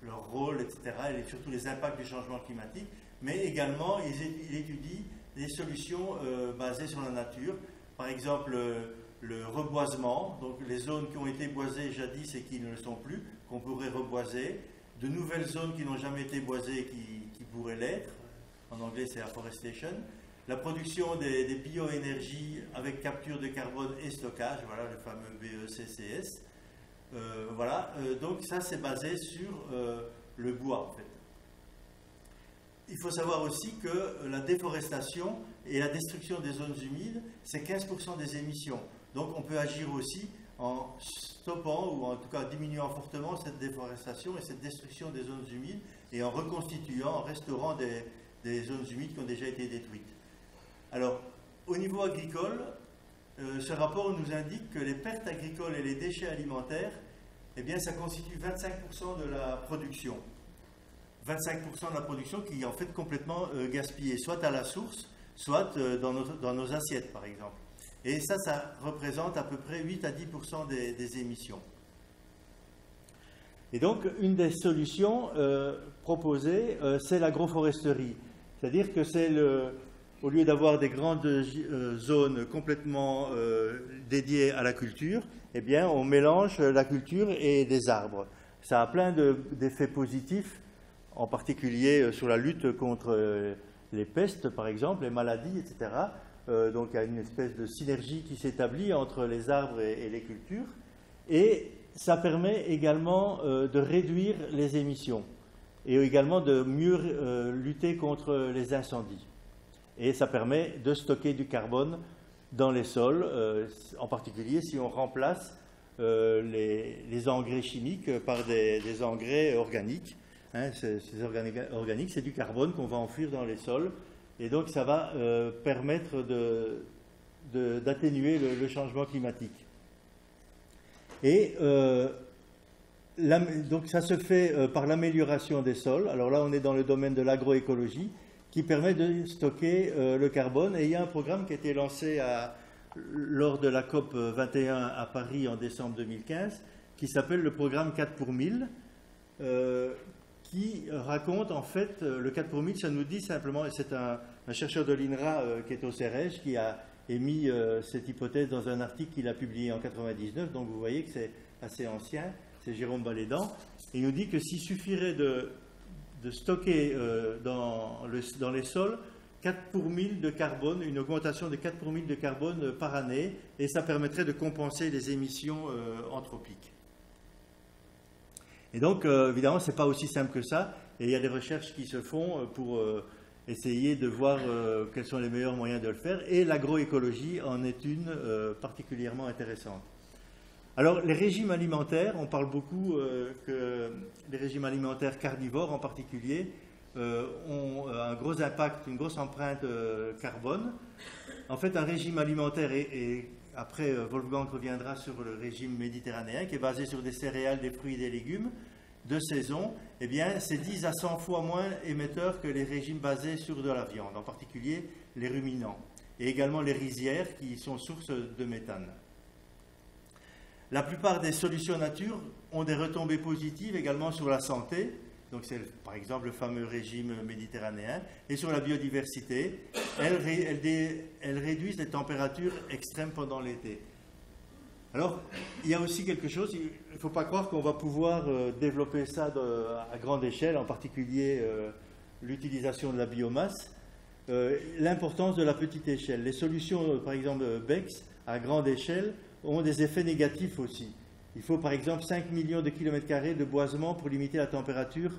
leur rôle, etc., et surtout les impacts du changement climatique, mais également il étudie des solutions basées sur la nature. Par exemple, le reboisement, donc les zones qui ont été boisées jadis et qui ne le sont plus, qu'on pourrait reboiser, de nouvelles zones qui n'ont jamais été boisées et qui pourraient l'être, en anglais c'est afforestation, la production des bioénergies avec capture de carbone et stockage, voilà le fameux BECCS. Voilà, donc ça c'est basé sur le bois en fait. Il faut savoir aussi que la déforestation et la destruction des zones humides, c'est 15% des émissions. Donc on peut agir aussi en stoppant ou en tout cas diminuant fortement cette déforestation et cette destruction des zones humides et en reconstituant, en restaurant des zones humides qui ont déjà été détruites. Alors, au niveau agricole, ce rapport nous indique que les pertes agricoles et les déchets alimentaires, eh bien, ça constitue 25% de la production. 25% de la production qui est en fait complètement gaspillée, soit à la source, soit dans nos assiettes, par exemple. Et ça représente à peu près 8 à 10% des émissions. Et donc, une des solutions proposées, c'est l'agroforesterie. C'est-à-dire que c'est au lieu d'avoir des grandes zones complètement dédiées à la culture, eh bien, on mélange la culture et des arbres. Ça a plein d'effets positifs, en particulier sur la lutte contre les pestes, par exemple, les maladies, etc. Donc, il y a une espèce de synergie qui s'établit entre les arbres et les cultures. Et ça permet également de réduire les émissions et également de mieux lutter contre les incendies. Et ça permet de stocker du carbone dans les sols, en particulier si on remplace les engrais chimiques par des engrais organiques. Hein, ces organiques, c'est du carbone qu'on va enfouir dans les sols. Et donc ça va permettre d'atténuer le changement climatique. Et donc ça se fait par l'amélioration des sols. Alors là, on est dans le domaine de l'agroécologie, qui permet de stocker le carbone. Et il y a un programme qui a été lancé lors de la COP 21 à Paris en décembre 2015, qui s'appelle le programme 4 pour 1000, qui raconte en fait, le 4 pour 1000, ça nous dit simplement, et c'est un chercheur de l'INRA qui est au CEREJ, qui a émis cette hypothèse dans un article qu'il a publié en 1999, donc vous voyez que c'est assez ancien, c'est Jérôme Balédan, et il nous dit que s'il suffirait de stocker dans les sols 4 pour 1000 de carbone, une augmentation de 4 pour 1000 de carbone par année, et ça permettrait de compenser les émissions anthropiques. Et donc, évidemment, ce n'est pas aussi simple que ça, et il y a des recherches qui se font pour essayer de voir quels sont les meilleurs moyens de le faire, et l'agroécologie en est une particulièrement intéressante. Alors, les régimes alimentaires, on parle beaucoup que les régimes alimentaires carnivores en particulier ont un gros impact, une grosse empreinte carbone. En fait, un régime alimentaire, et après Wolfgang reviendra sur le régime méditerranéen, qui est basé sur des céréales, des fruits et des légumes de saison, eh bien, c'est 10 à 100 fois moins émetteur que les régimes basés sur de la viande, en particulier les ruminants, et également les rizières qui sont source de méthane. La plupart des solutions nature ont des retombées positives également sur la santé, donc c'est par exemple le fameux régime méditerranéen, et sur la biodiversité. Elles réduisent les températures extrêmes pendant l'été. Alors, il y a aussi quelque chose, il ne faut pas croire qu'on va pouvoir développer ça à grande échelle, en particulier l'utilisation de la biomasse. L'importance de la petite échelle. Les solutions, par exemple BECCS, à grande échelle, ont des effets négatifs aussi. Il faut par exemple 5 millions de kilomètres carrés de boisement pour limiter la température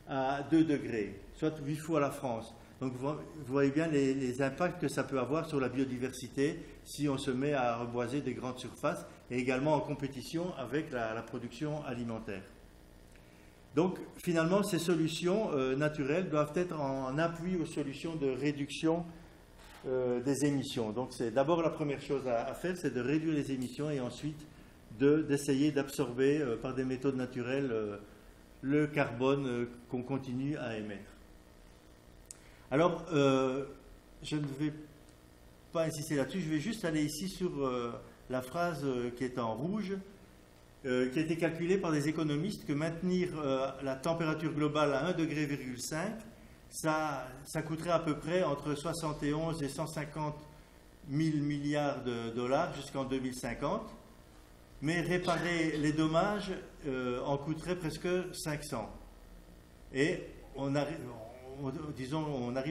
à 2 degrés, soit 8 fois la France. Donc vous voyez bien les impacts que ça peut avoir sur la biodiversité si on se met à reboiser des grandes surfaces et également en compétition avec la production alimentaire. Donc finalement, ces solutions naturelles doivent être en appui aux solutions de réduction des émissions. Donc c'est d'abord la première chose à faire, c'est de réduire les émissions et ensuite d'essayer d'absorber par des méthodes naturelles le carbone qu'on continue à émettre. Alors, je ne vais pas insister là-dessus, je vais juste aller ici sur la phrase qui est en rouge, qui a été calculée par des économistes que maintenir la température globale à 1,5 degré, ça coûterait à peu près entre 71 et 150 000 milliards de dollars jusqu'en 2050. Mais réparer les dommages en coûterait presque 500. Et on arrive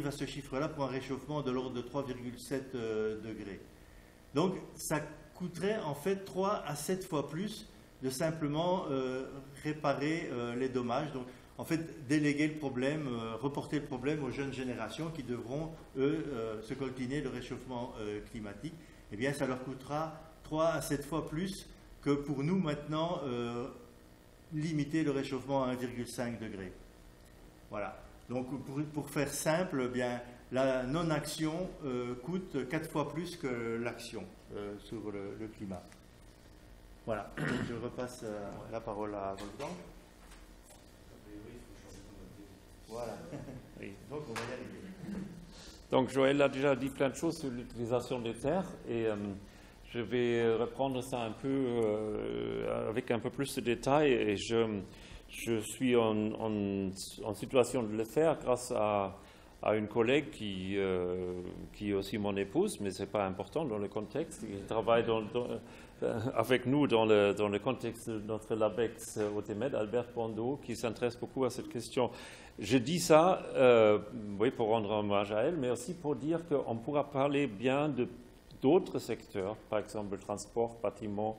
à ce chiffre-là pour un réchauffement de l'ordre de 3,7 degrés. Donc ça coûterait en fait 3 à 7 fois plus de simplement réparer les dommages. Donc en fait déléguer le problème, reporter le problème aux jeunes générations qui devront, eux, se coltiner le réchauffement climatique. Eh bien ça leur coûtera 3 à 7 fois plus que pour nous maintenant limiter le réchauffement à 1,5 degré. Voilà. Donc pour faire simple, eh bien, la non-action coûte 4 fois plus que l'action sur le climat. Voilà. Je repasse la parole à Wolfgang. Voilà. Oui. Donc on va y arriver. Donc Joël a déjà dit plein de choses sur l'utilisation des terres et je vais reprendre ça un peu avec un peu plus de détails et je suis en situation de le faire grâce à une collègue qui est aussi mon épouse, mais ce n'est pas important dans le contexte. Il travaille avec nous dans le contexte de notre LabEx au TMED, Albert Bondeau, qui s'intéresse beaucoup à cette question. Je dis ça oui, pour rendre hommage à elle, mais aussi pour dire qu'on pourra parler bien d'autres secteurs, par exemple le transport, bâtiment,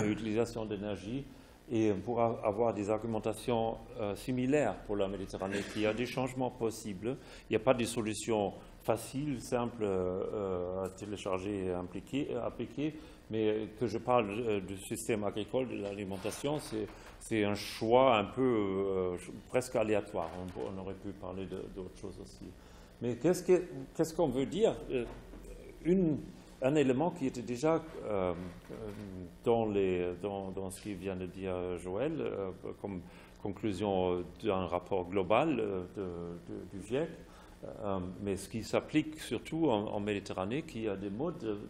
utilisation d'énergie, et on pourra avoir des argumentations similaires pour la Méditerranée, qu'il y a des changements possibles. Il n'y a pas de solutions faciles, simples à télécharger et appliquer, mais que je parle du système agricole, de l'alimentation, c'est un choix un peu presque aléatoire. On aurait pu parler d'autres choses aussi. Mais qu'est-ce qu'on veut dire? Un élément qui était déjà dans ce qu'il vient de dire Joël, comme conclusion d'un rapport global du GIEC, mais ce qui s'applique surtout en Méditerranée, qui a des modes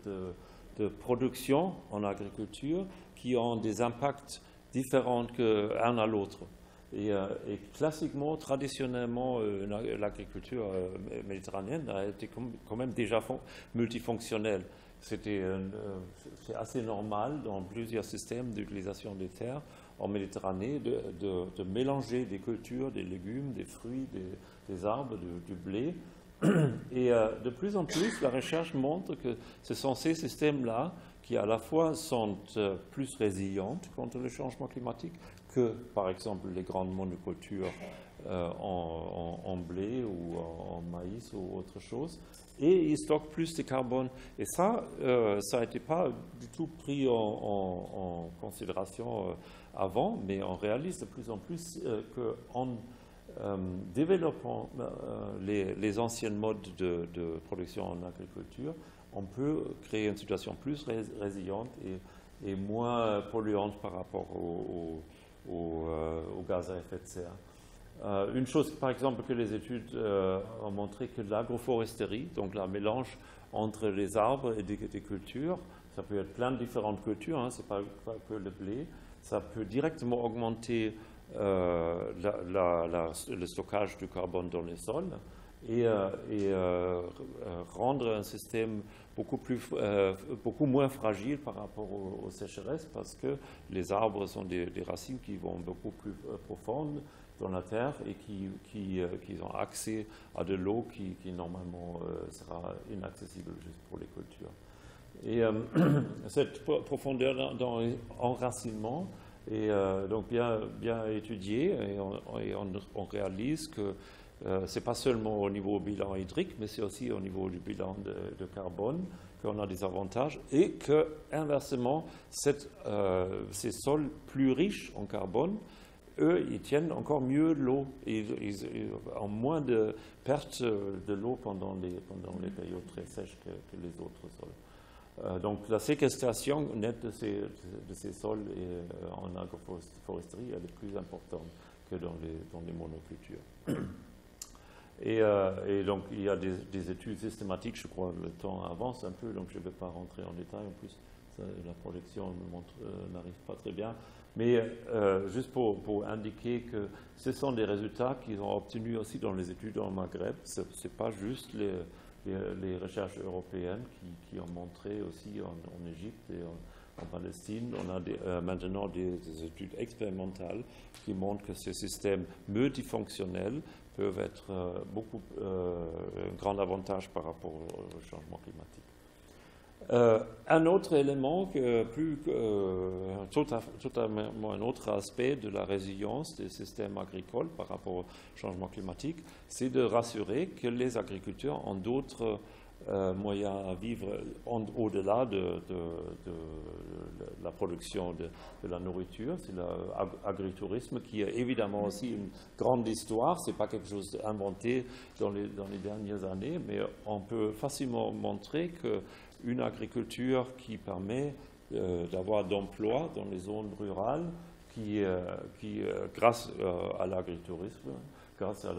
de production en agriculture qui ont des impacts différents qu'un à l'autre. Et classiquement, traditionnellement, l'agriculture méditerranéenne a été quand même déjà multifonctionnelle. C'est assez normal dans plusieurs systèmes d'utilisation des terres en Méditerranée de mélanger des cultures, des légumes, des fruits, des arbres, du blé. Et de plus en plus, la recherche montre que ce sont ces systèmes-là qui à la fois sont plus résilients contre le changement climatique que, par exemple, les grandes monocultures en blé ou en maïs ou autre chose, et ils stockent plus de carbone. Et ça n'était pas du tout pris en considération avant, mais on réalise de plus en plus qu'on développant les anciennes modes de production en agriculture, on peut créer une situation plus résiliente et moins polluante par rapport aux gaz à effet de serre. Une chose, par exemple, que les études ont montré, que l'agroforesterie, donc le mélange entre les arbres et des cultures, ça peut être plein de différentes cultures, hein, ce n'est pas que le blé, ça peut directement augmenter le stockage du carbone dans les sols et rendre un système beaucoup moins fragile par rapport aux sécheresses, parce que les arbres sont des racines qui vont beaucoup plus profondes dans la terre et qui ont accès à de l'eau qui normalement sera inaccessible juste pour les cultures. Et cette profondeur d'enracinement est donc bien étudiée, et on réalise que ce n'est pas seulement au niveau bilan hydrique, mais c'est aussi au niveau du bilan de carbone qu'on a des avantages, et que, inversement, ces sols plus riches en carbone, eux, ils tiennent encore mieux l'eau, ils ont moins de pertes de l'eau pendant les périodes très sèches que les autres sols. Donc la séquestration nette de ces sols en agroforesterie, elle est plus importante que dans les monocultures. Et donc il y a des études systématiques, je crois que le temps avance un peu, donc je ne vais pas rentrer en détail, en plus la projection n'arrive pas très bien, mais juste pour indiquer que ce sont des résultats qu'ils ont obtenus aussi dans les études en Maghreb. Ce n'est pas juste les recherches européennes qui ont montré aussi en Égypte et en Palestine. On a maintenant des études expérimentales qui montrent que ces systèmes multifonctionnels peuvent être un grand avantage par rapport au changement climatique. Un autre élément, totalement un autre aspect de la résilience des systèmes agricoles par rapport au changement climatique, c'est de rassurer que les agriculteurs ont d'autres moyens à vivre au-delà de la production de la nourriture. C'est l'agritourisme qui est évidemment aussi une grande histoire. Ce n'est pas quelque chose inventé dans les dernières années, mais on peut facilement montrer qu'une agriculture qui permet d'avoir d'emplois dans les zones rurales, qui grâce à l'agritourisme, grâce à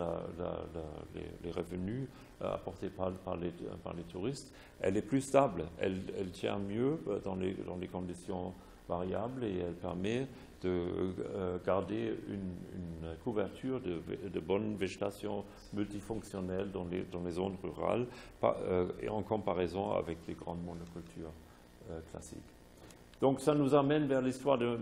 les revenus apportés par les touristes, elle est plus stable, elle tient mieux dans les conditions variables, et elle permet de garder une couverture de bonne végétation multifonctionnelle dans les zones rurales, et en comparaison avec les grandes monocultures classiques. Donc ça nous amène vers l'histoire de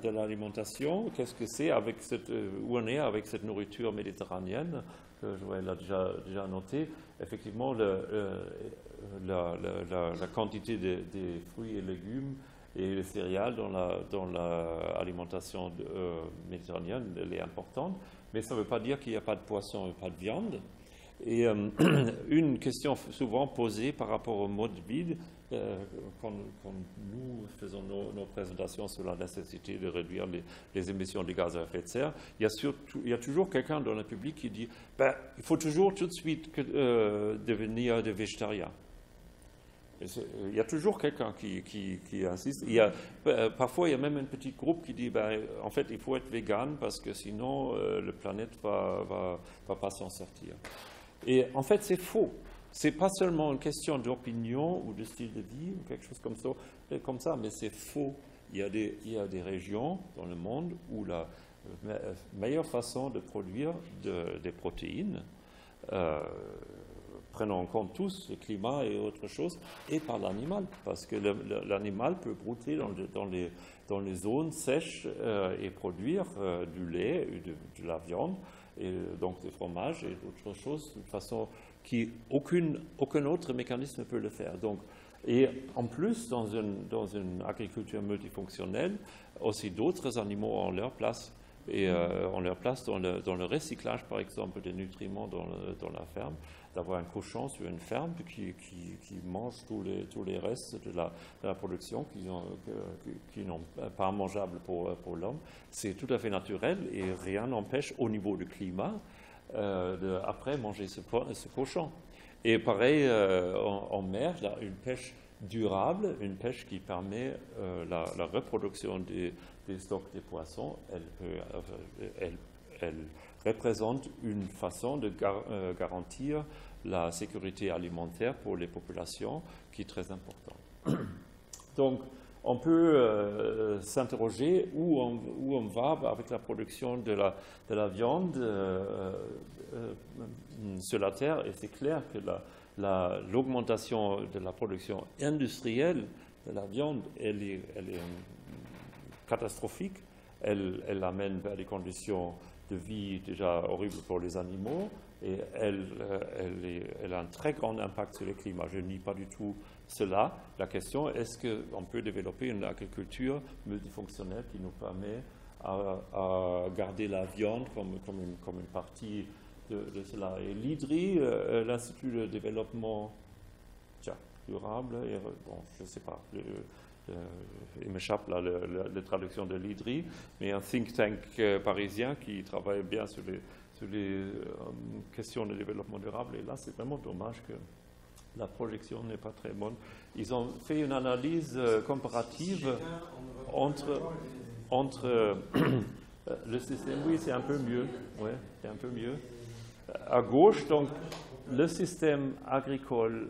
l'alimentation. Qu'est-ce que c'est où on est avec cette nourriture méditerranéenne que Joël a déjà noté. Effectivement, la quantité des fruits et légumes et les céréales dans l'alimentation méditerranéenne, elle est importante, mais ça ne veut pas dire qu'il n'y a pas de poisson et pas de viande. Et une question souvent posée par rapport au mode de vie, quand nous faisons nos présentations sur la nécessité de réduire les émissions de gaz à effet de serre, il y a toujours quelqu'un dans le public qui dit il faut toujours tout de suite devenir des végétariens. Il y a toujours quelqu'un qui insiste. Parfois, il y a même un petit groupe qui dit en fait, il faut être vegan parce que sinon, la planète va pas s'en sortir. Et en fait, c'est faux. Ce n'est pas seulement une question d'opinion ou de style de vie ou quelque chose comme ça, mais c'est faux. Il y a des régions dans le monde où la meilleure façon de produire des protéines, prenons en compte tous le climat et autre chose, est par l'animal, parce que l'animal peut brouter dans les zones sèches et produire du lait, de la viande, et donc des fromages et d'autres choses, de façon aucun autre mécanisme ne peut le faire. Donc, et en plus, dans une agriculture multifonctionnelle, aussi d'autres animaux ont leur place, et ont leur place dans le recyclage, par exemple, des nutriments dans la ferme. d'avoir un cochon sur une ferme qui mange tous les restes de la production qui n'ont pas mangeables pour l'homme. C'est tout à fait naturel et rien n'empêche au niveau du climat après manger ce cochon. Et pareil, en mer, là, une pêche durable, une pêche qui permet la reproduction des stocks des poissons, elle représente une façon de garantir la sécurité alimentaire pour les populations qui est très importante. Donc, on peut s'interroger où on va avec la production de la viande sur la Terre, et c'est clair que l'augmentation de la production industrielle de la viande, elle est catastrophique. Elle amène vers des conditions de vie déjà horribles pour les animaux et elle a un très grand impact sur le climat. Je ne nie pas du tout cela. La question est, est-ce qu'on peut développer une agriculture multifonctionnelle qui nous permet à garder la viande comme une partie de cela. Et l'IDRI, l'Institut de développement durable, je ne sais pas, il m'échappe là la traduction de l'IDRI, mais un think tank parisien qui travaille bien sur les questions de développement durable. Et là, c'est vraiment dommage que la projection n'est pas très bonne. Ils ont fait une analyse comparative entre le système. Oui, c'est un peu mieux. Ouais, c'est un peu mieux. À gauche, donc, le système agricole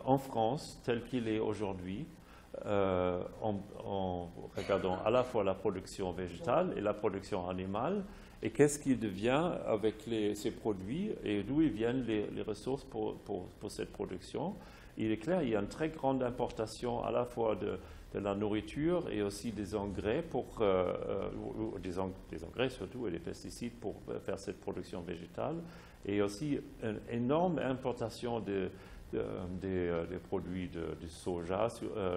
en France, tel qu'il est aujourd'hui, en regardant à la fois la production végétale et la production animale, et qu'est-ce qu'il devient avec ces produits et d'où ils viennent les ressources pour cette production. Il est clair, il y a une très grande importation à la fois de la nourriture et aussi des engrais, des engrais surtout et des pesticides pour faire cette production végétale, et aussi une énorme importation des produits de soja,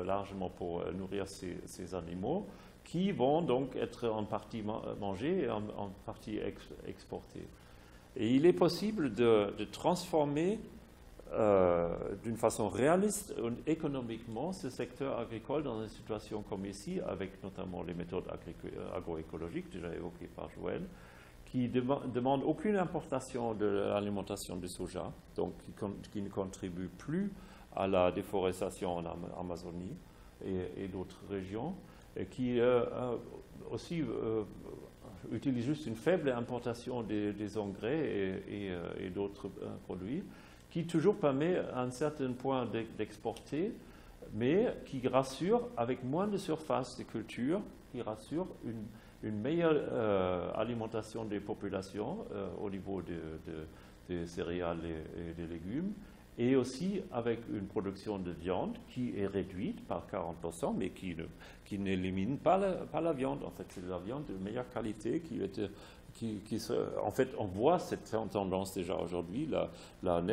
largement pour nourrir ces animaux, qui vont donc être en partie mangés et en partie exportés. Et il est possible de transformer d'une façon réaliste économiquement ce secteur agricole dans une situation comme ici, avec notamment les méthodes agroécologiques déjà évoquées par Joël, qui ne demandent aucune importation de l'alimentation du soja, donc qui ne contribue plus à la déforestation en Amazonie et d'autres régions, et qui aussi utilise juste une faible importation des engrais et d'autres produits, qui toujours permet à un certain point d'exporter, mais qui rassure avec moins de surface de culture, qui rassure une meilleure alimentation des populations au niveau des céréales et des légumes, et aussi avec une production de viande qui est réduite par 40%, mais qui n'élimine pas la viande. En fait, c'est de la viande de meilleure qualité en fait, on voit cette tendance déjà aujourd'hui. La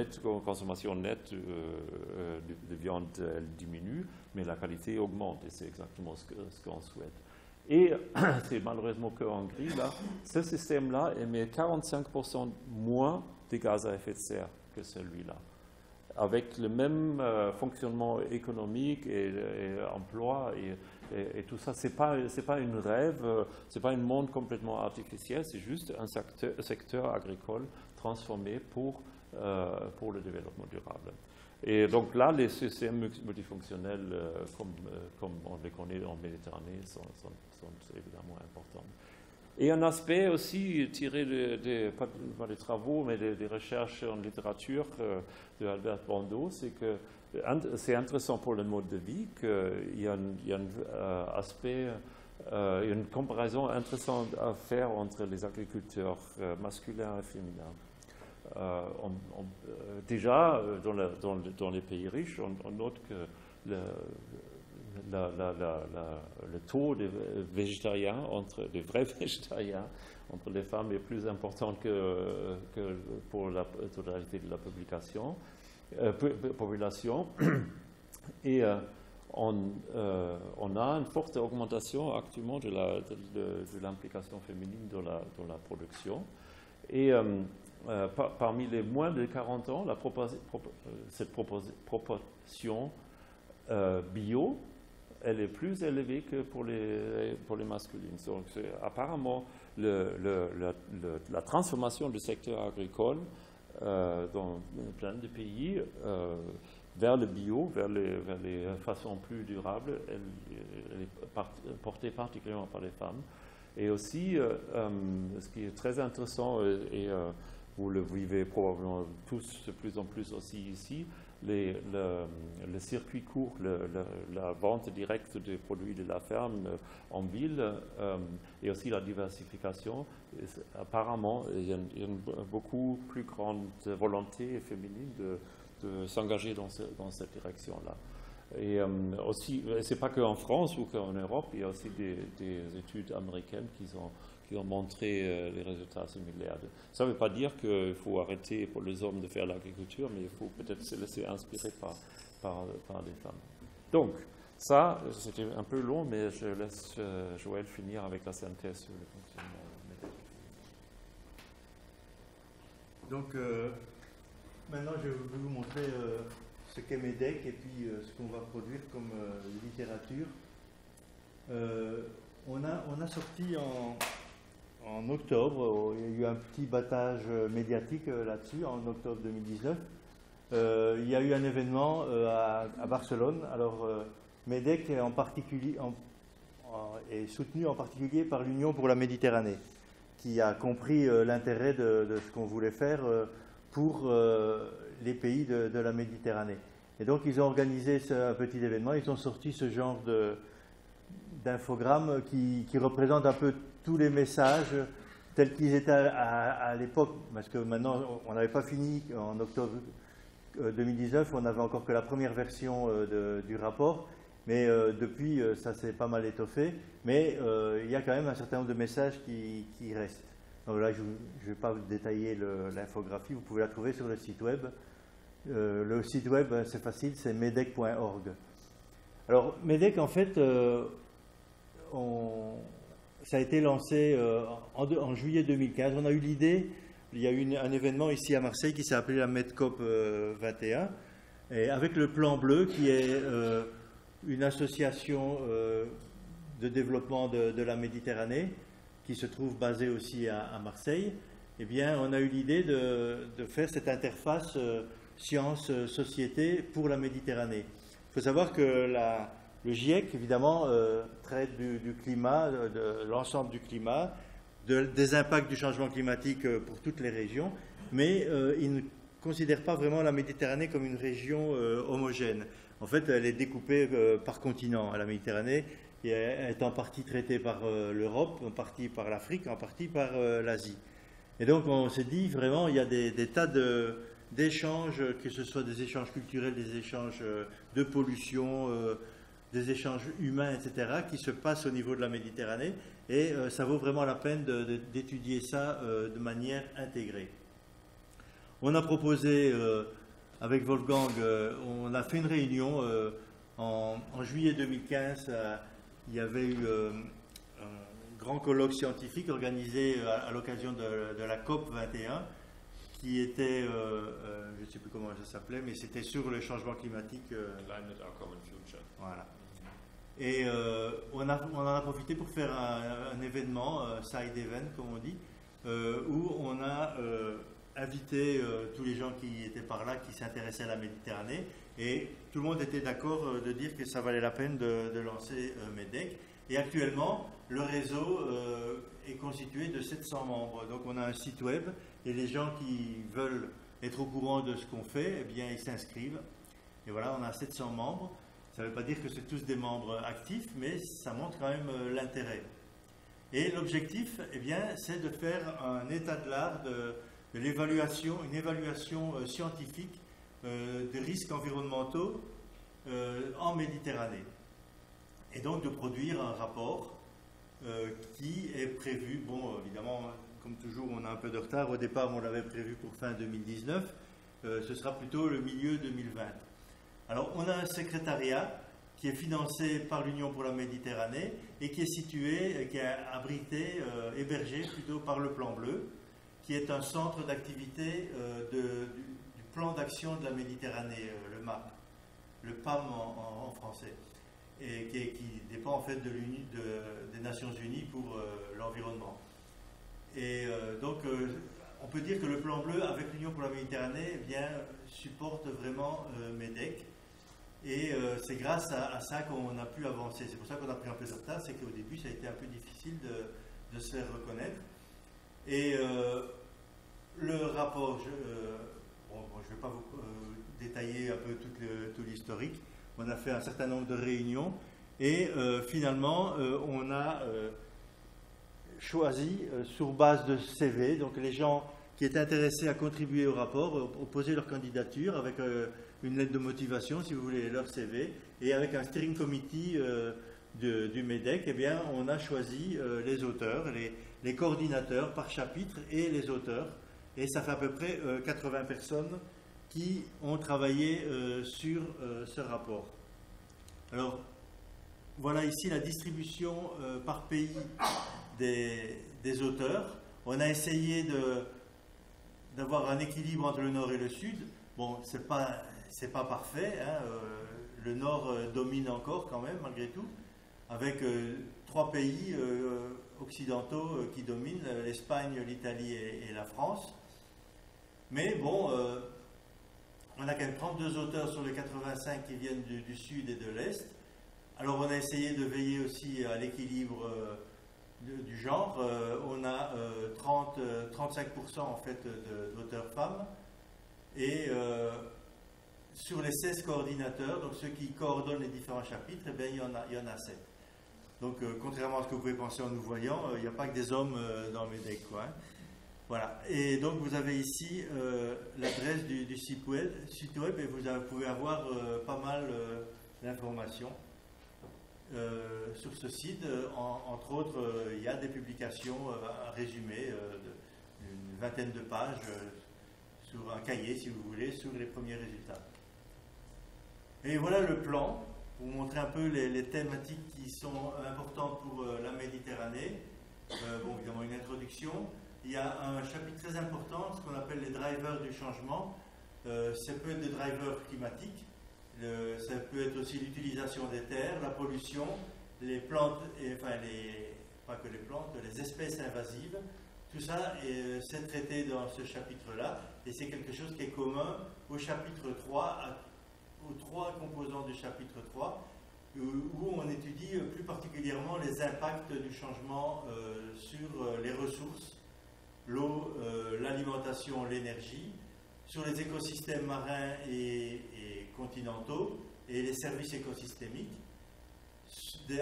consommation nette de viande, elle diminue, mais la qualité augmente, et c'est exactement ce qu'on souhaite. Et c'est malheureusement qu'en gris, là, ce système-là émet 45% moins de gaz à effet de serre que celui-là. Avec le même fonctionnement économique et emploi et tout ça, c'est pas une rêve, c'est pas un monde complètement artificiel, c'est juste un secteur agricole transformé pour le développement durable. Et donc là, les systèmes multifonctionnels, comme on les connaît en Méditerranée, sont évidemment importants. Et un aspect aussi tiré pas des travaux, mais des recherches en littérature de Albert Bandeau, c'est que c'est intéressant pour le mode de vie qu'il y a un aspect, une comparaison intéressante à faire entre les agriculteurs masculins et féminins. Déjà, dans les pays riches, on note que le taux de végétariens, des vrais végétariens, entre les femmes est plus important que pour la totalité de la population. Et on a une forte augmentation actuellement de l'implication féminine dans la production. Et parmi les moins de 40 ans, cette proportion bio, elle est plus élevée que pour les masculines. Donc, apparemment, la transformation du secteur agricole dans plein de pays vers le bio, vers les façons plus durables, elle est portée particulièrement par les femmes. Et aussi, ce qui est très intéressant, et vous le vivez probablement tous de plus en plus aussi ici, le circuit court, la vente directe des produits de la ferme en ville, et aussi la diversification. Apparemment, il y a une beaucoup plus grande volonté féminine de s'engager dans cette direction-là. Et aussi, ce n'est pas qu'en France ou qu'en Europe, il y a aussi des études américaines qui ont montré les résultats similaires. Ça ne veut pas dire qu'il faut arrêter pour les hommes de faire l'agriculture, mais il faut peut-être se laisser inspirer par les femmes. Donc, ça, c'était un peu long, mais je laisse Joël finir avec la synthèse sur le fonctionnement. Donc, maintenant, je vais vous montrer ce qu'est MEDEC et puis ce qu'on va produire comme littérature. On a sorti en octobre, il y a eu un petit battage médiatique là-dessus, en octobre 2019. Il y a eu un événement à Barcelone. Alors, MEDEC est, est soutenu en particulier par l'Union pour la Méditerranée, qui a compris l'intérêt de ce qu'on voulait faire pour les pays de la Méditerranée. Et donc, ils ont organisé un petit événement, ils ont sorti ce genre d'infogramme qui représente un peu tous les messages tels qu'ils étaient à l'époque, parce que maintenant, on n'avait pas fini en octobre 2019, on n'avait encore que la première version du rapport, mais depuis, ça s'est pas mal étoffé, mais il y a quand même un certain nombre de messages qui restent. Donc là, je ne vais pas vous détailler l'infographie, vous pouvez la trouver sur le site web. Le site web, c'est facile, c'est medec.org. Alors, MEDEC, en fait, ça a été lancé en juillet 2015. On a eu l'idée, il y a eu un événement ici à Marseille qui s'est appelé la MEDCOP 21, et avec le Plan Bleu, qui est une association de développement de la Méditerranée, qui se trouve basée aussi à Marseille. Eh bien, on a eu l'idée de faire cette interface sciences-société pour la Méditerranée. Il faut savoir que le GIEC, évidemment, traite du climat, de l'ensemble du climat, des impacts du changement climatique pour toutes les régions, mais il ne considère pas vraiment la Méditerranée comme une région homogène. En fait, elle est découpée par continent. La Méditerranée est en partie traitée par l'Europe, en partie par l'Afrique, en partie par l'Asie. Et donc, on s'est dit, vraiment, il y a des tas d'échanges, que ce soit des échanges culturels, des échanges de pollution, des échanges humains, etc., qui se passent au niveau de la Méditerranée, et ça vaut vraiment la peine d'étudier ça de manière intégrée. On a proposé, avec Wolfgang, on a fait une réunion en juillet 2015, il y avait eu un grand colloque scientifique organisé à l'occasion de la COP 21, qui était, je ne sais plus comment ça s'appelait, mais c'était sur le changement climatique. Climate, Our Common Future. Voilà. Et on en a profité pour faire un événement, side event comme on dit, où on a invité tous les gens qui étaient par là, qui s'intéressaient à la Méditerranée, et tout le monde était d'accord de dire que ça valait la peine de lancer MEDEC. Et actuellement, le réseau est constitué de 700 membres. Donc on a un site web, et les gens qui veulent être au courant de ce qu'on fait, eh bien ils s'inscrivent. Et voilà, on a 700 membres. Ça ne veut pas dire que c'est tous des membres actifs, mais ça montre quand même l'intérêt. Et l'objectif, eh bien, c'est de faire un état de l'art de l'évaluation, une évaluation scientifique de risques environnementaux en Méditerranée. Et donc de produire un rapport qui est prévu, bon, évidemment, comme toujours, on a un peu de retard. Au départ, on l'avait prévu pour fin 2019. Ce sera plutôt le milieu 2020. Alors, on a un secrétariat qui est financé par l'Union pour la Méditerranée et qui est situé, qui est abrité, hébergé plutôt par le Plan Bleu, qui est un centre d'activité du plan d'action de la Méditerranée, le MAP, le PAM en français, et qui dépend en fait des Nations Unies pour l'environnement. Et donc, on peut dire que le plan bleu, avec l'Union pour la Méditerranée, eh bien, supporte vraiment MEDEC. Et c'est grâce à ça qu'on a pu avancer. C'est pour ça qu'on a pris un peu de retard, c'est qu'au début, ça a été un peu difficile de se faire reconnaître. Et le rapport, je ne vais pas vous détailler un peu tout l'historique. On a fait un certain nombre de réunions et finalement, on a choisi sur base de CV, donc les gens qui étaient intéressés à contribuer au rapport ont posé leur candidature avec une lettre de motivation, si vous voulez, leur CV, et avec un steering committee du MEDEC, eh bien, on a choisi les auteurs, les coordinateurs par chapitre et les auteurs, et ça fait à peu près 80 personnes qui ont travaillé sur ce rapport. Alors, voilà ici la distribution par pays des auteurs. On a essayé d'avoir un équilibre entre le nord et le sud. Bon, c'est pas parfait, hein, le nord domine encore quand même, malgré tout, avec 3 pays occidentaux qui dominent, l'Espagne, l'Italie et la France. Mais bon, on a quand même 32 auteurs sur les 85 qui viennent du sud et de l'est. Alors on a essayé de veiller aussi à l'équilibre du genre. On a 35% en fait d'auteurs femmes. Et sur les 16 coordinateurs, donc ceux qui coordonnent les différents chapitres, eh bien, il y en a 7. Donc contrairement à ce que vous pouvez penser en nous voyant, il n'y a pas que des hommes dans MEDEC, quoi, hein. Voilà. Et donc vous avez ici l'adresse du site web et vous pouvez avoir pas mal d'informations sur ce site. Entre autres, il y a des publications, un résumé d'une vingtaine de pages sur un cahier, si vous voulez, sur les premiers résultats. Et voilà le plan, pour vous montrer un peu les thématiques qui sont importantes pour la Méditerranée. Bon, évidemment, une introduction. Il y a un chapitre très important, ce qu'on appelle les drivers du changement. Ça peut être des drivers climatiques, ça peut être aussi l'utilisation des terres, la pollution, les plantes, pas que les plantes, les espèces invasives. Tout ça c'est traité dans ce chapitre-là, et c'est quelque chose qui est commun au chapitre 3, aux 3 composants du chapitre 3, où on étudie plus particulièrement les impacts du changement sur les ressources, l'eau, l'alimentation, l'énergie, sur les écosystèmes marins et continentaux et les services écosystémiques.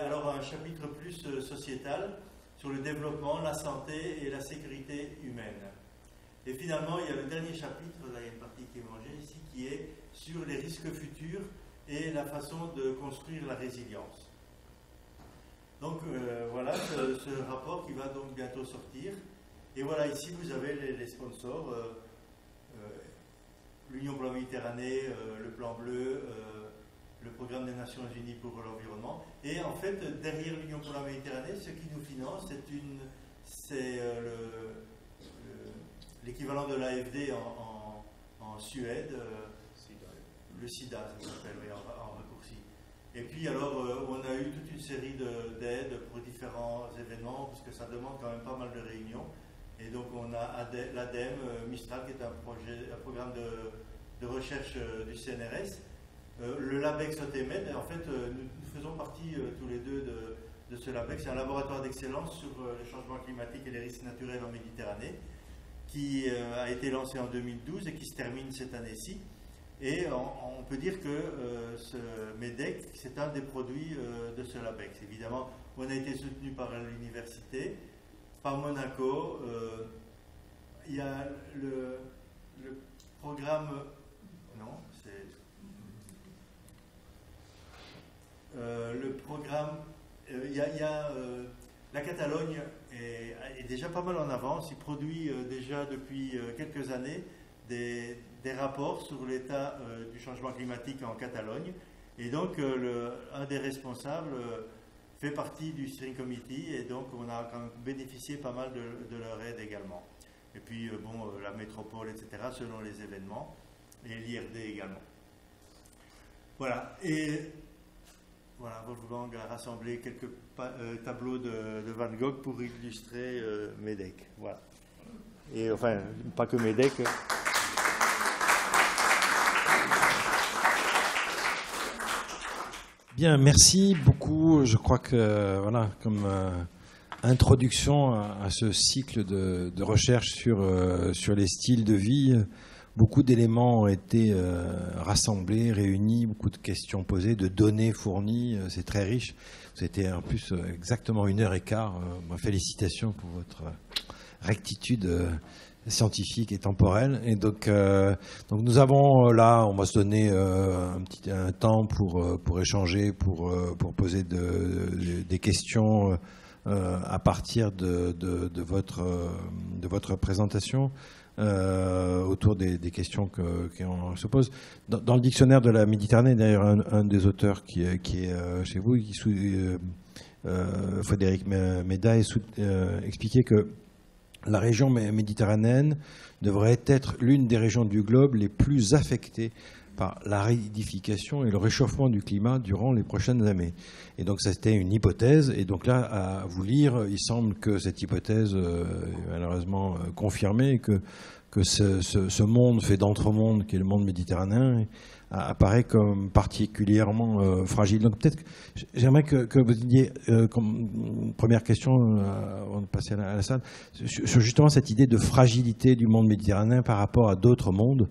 Alors un chapitre plus sociétal sur le développement, la santé et la sécurité humaine. Et finalement, il y a le dernier chapitre, là il y a une partie qui est mangée ici, qui est sur les risques futurs et la façon de construire la résilience. Donc voilà ce rapport qui va donc bientôt sortir. Et voilà, ici vous avez les sponsors, l'Union pour la Méditerranée, le Plan Bleu, le Programme des Nations Unies pour l'environnement. Et en fait, derrière l'Union pour la Méditerranée, ce qui nous finance, c'est l'équivalent de l'AFD en Suède, le SIDA, ça s'appelle en raccourci. Et puis alors, on a eu toute une série d'aides pour différents événements, parce que ça demande quand même pas mal de réunions. Et donc on a l'ADEME, Mistral, qui est un programme de recherche du CNRS, le LABEX OTEMED, en fait nous faisons partie tous les deux de ce LABEX. C'est un laboratoire d'excellence sur le changement climatique et les risques naturels en Méditerranée, qui a été lancé en 2012 et qui se termine cette année-ci. Et on peut dire que ce MEDEC, c'est un des produits de ce LABEX. Évidemment, on a été soutenu par l'université, par Monaco. Il y a le programme... Non, c'est... le programme... la Catalogne est déjà pas mal en avance. Il produit déjà depuis quelques années des rapports sur l'état du changement climatique en Catalogne. Et donc, un des responsables... fait partie du steering committee et donc on a quand même bénéficié pas mal de leur aide également. et puis la métropole, etc., selon les événements, et l'IRD également. Voilà, et voilà, Wolfgang a rassemblé quelques tableaux de Van Gogh pour illustrer MEDEC. Voilà. Et enfin, pas que MEDEC. Bien, merci beaucoup. Je crois que, voilà, comme introduction à ce cycle de recherche sur les styles de vie, beaucoup d'éléments ont été rassemblés, réunis, beaucoup de questions posées, de données fournies. C'est très riche. C'était en plus exactement 1h15. Félicitations pour votre rectitude scientifique et temporelle. Et donc nous avons là, on va se donner un temps pour échanger, pour poser des questions à partir de votre présentation. Autour des questions qui se posent. Dans le dictionnaire de la Méditerranée, d'ailleurs, un des auteurs qui est chez vous, Frédéric Méda, expliquait que la région méditerranéenne devrait être l'une des régions du globe les plus affectées par l'aridification et le réchauffement du climat durant les prochaines années. Et donc, ça, c'était une hypothèse. Et donc là, à vous lire, il semble que cette hypothèse est malheureusement confirmée et que ce monde fait d'entre-monde, qui est le monde méditerranéen, apparaît comme particulièrement fragile. Donc peut-être que j'aimerais que vous disiez, comme première question, avant de passer à la salle, sur justement cette idée de fragilité du monde méditerranéen par rapport à d'autres mondes,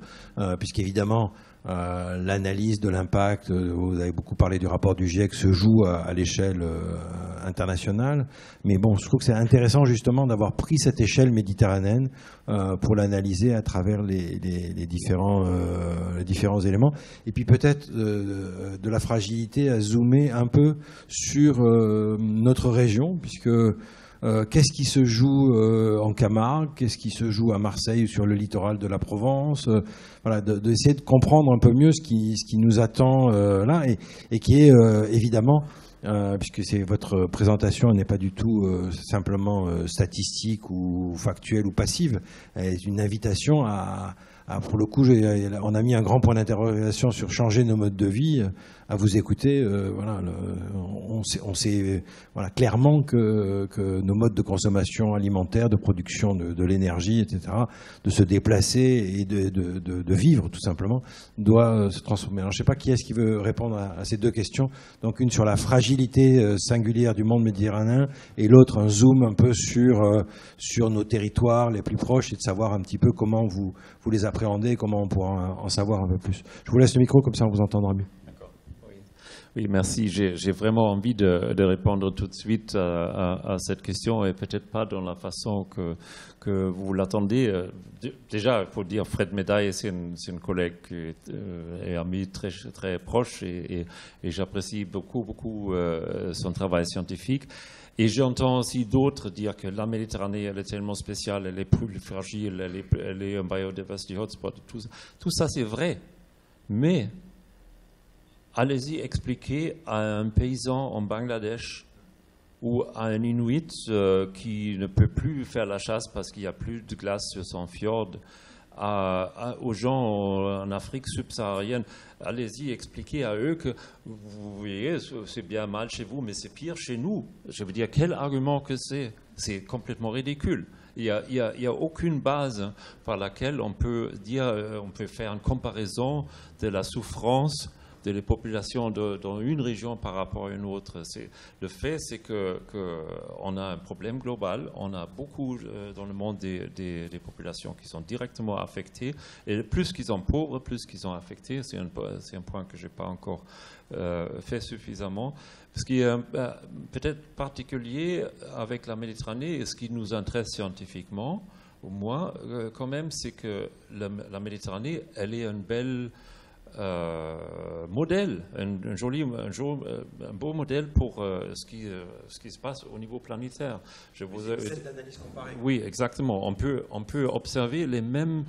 puisqu'évidemment, l'analyse de l'impact, vous avez beaucoup parlé du rapport du GIEC, se joue à l'échelle internationale. Mais bon, je trouve que c'est intéressant justement d'avoir pris cette échelle méditerranéenne pour l'analyser à travers les différents éléments. Et puis peut-être de la fragilité à zoomer un peu sur notre région, puisque qu'est-ce qui se joue en Camargue, qu'est-ce qui se joue à Marseille ou sur le littoral de la Provence, voilà, d'essayer de comprendre un peu mieux ce qui nous attend là et qui est évidemment, puisque votre présentation n'est pas du tout simplement statistique ou factuelle ou passive, est une invitation pour le coup, on a mis un grand point d'interrogation sur changer nos modes de vie. À vous écouter, on sait clairement que nos modes de consommation alimentaire, de production de l'énergie, etc., de se déplacer et de vivre tout simplement, doit se transformer. Alors, je ne sais pas qui est-ce qui veut répondre à ces deux questions. Donc, une sur la fragilité singulière du monde méditerranéen et l'autre un zoom un peu sur nos territoires les plus proches et de savoir un petit peu comment vous les appréhendez, comment on pourra en savoir un peu plus. Je vous laisse le micro, comme ça on vous entendra mieux. Oui, merci. J'ai vraiment envie de répondre tout de suite à cette question et peut-être pas dans la façon que vous l'attendez. Déjà, il faut dire, Fred Médaille, c'est une collègue et amie très, très proche et j'apprécie beaucoup son travail scientifique. Et j'entends aussi d'autres dire que la Méditerranée, elle est tellement spéciale, elle est plus fragile, elle est un biodiversity hotspot, tout ça c'est vrai. Mais allez-y expliquer à un paysan en Bangladesh ou à un Inuit qui ne peut plus faire la chasse parce qu'il n'y a plus de glace sur son fjord, aux gens en Afrique subsaharienne, allez-y expliquer à eux que, vous voyez, c'est bien mal chez vous, mais c'est pire chez nous. Je veux dire, quel argument que c'est ? C'est complètement ridicule. Il n'y a aucune base par laquelle on peut faire une comparaison de la souffrance de les populations dans une région par rapport à une autre. Le fait, c'est qu'on a un problème global. On a beaucoup dans le monde des populations qui sont directement affectées. Et plus qu'ils sont pauvres, plus qu'ils sont affectés. C'est un point que je n'ai pas encore fait suffisamment. Ce qui est peut-être particulier avec la Méditerranée et ce qui nous intéresse scientifiquement, au moins, quand même, c'est que la Méditerranée, elle est une belle modèle, un beau modèle pour ce qui se passe au niveau planétaire. Cette analyse comparée. Oui, exactement. On peut observer les mêmes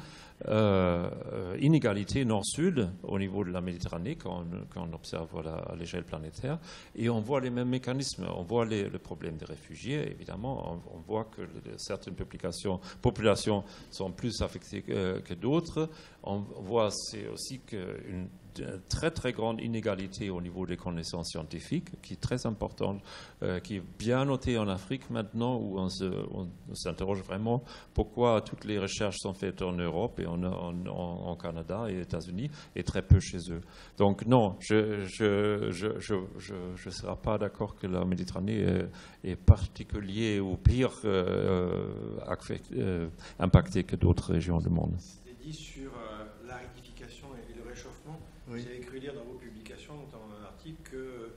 inégalités nord-sud au niveau de la Méditerranée quand on observe à l'échelle planétaire, et on voit les mêmes mécanismes. On voit le problème des réfugiés, évidemment. On voit que certaines populations sont plus affectées que d'autres. On voit aussi qu'une très très grande inégalité au niveau des connaissances scientifiques, qui est très importante, qui est bien notée en Afrique maintenant, où on s'interroge vraiment pourquoi toutes les recherches sont faites en Europe et en Canada et aux États-Unis et très peu chez eux. Donc non, je ne serai pas d'accord que la Méditerranée est particulier ou pire impactée que d'autres régions du monde. C'était dit sur l'aridification et le réchauffement. Oui. Vous avez cru lire dans vos publications, notamment dans un article, que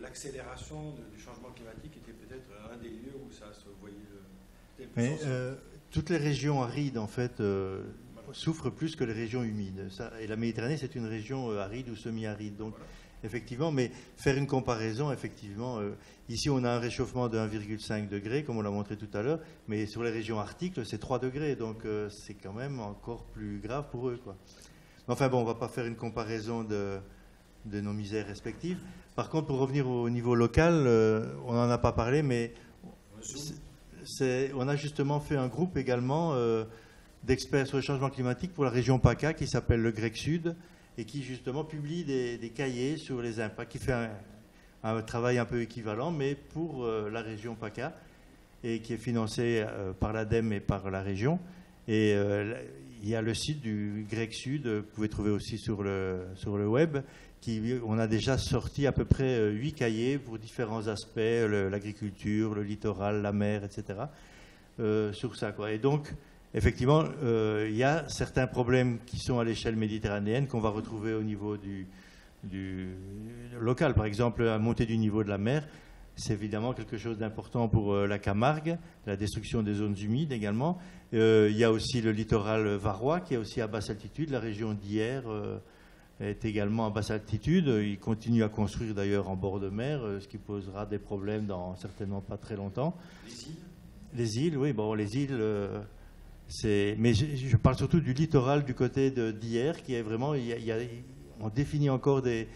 l'accélération du changement climatique était peut-être un des lieux où ça se voyait le plus sensible. Toutes les régions arides, en fait, souffrent plus que les régions humides. Et la Méditerranée, c'est une région aride ou semi-aride. Donc, voilà. Effectivement, mais faire une comparaison, effectivement, ici, on a un réchauffement de 1,5 degré, comme on l'a montré tout à l'heure, mais sur les régions arctiques, c'est 3 degrés. Donc, c'est quand même encore plus grave pour eux, quoi. Enfin bon, on ne va pas faire une comparaison de nos misères respectives. Par contre, pour revenir au niveau local, on n'en a pas parlé, mais on a justement fait un groupe également d'experts sur le changement climatique pour la région PACA qui s'appelle le GREC Sud et qui justement publie des cahiers sur les impacts, qui fait un travail un peu équivalent, mais pour la région PACA et qui est financé par l'ADEME et par la région. Et il y a le site du GREC Sud, vous pouvez trouver aussi sur le web, on a déjà sorti à peu près 8 cahiers pour différents aspects, l'agriculture, le littoral, la mer, etc. Sur ça, quoi. Et donc, effectivement, il y a certains problèmes qui sont à l'échelle méditerranéenne qu'on va retrouver au niveau du local. Par exemple, la montée du niveau de la mer, c'est évidemment quelque chose d'important pour la Camargue, la destruction des zones humides également. Il y a aussi le littoral varois qui est aussi à basse altitude. La région d'Hyères est également à basse altitude. Ils continuent à construire d'ailleurs en bord de mer, ce qui posera des problèmes dans certainement pas très longtemps. Les îles, oui, bon, les îles, mais je parle surtout du littoral du côté d'Hyères, qui est vraiment, on définit encore des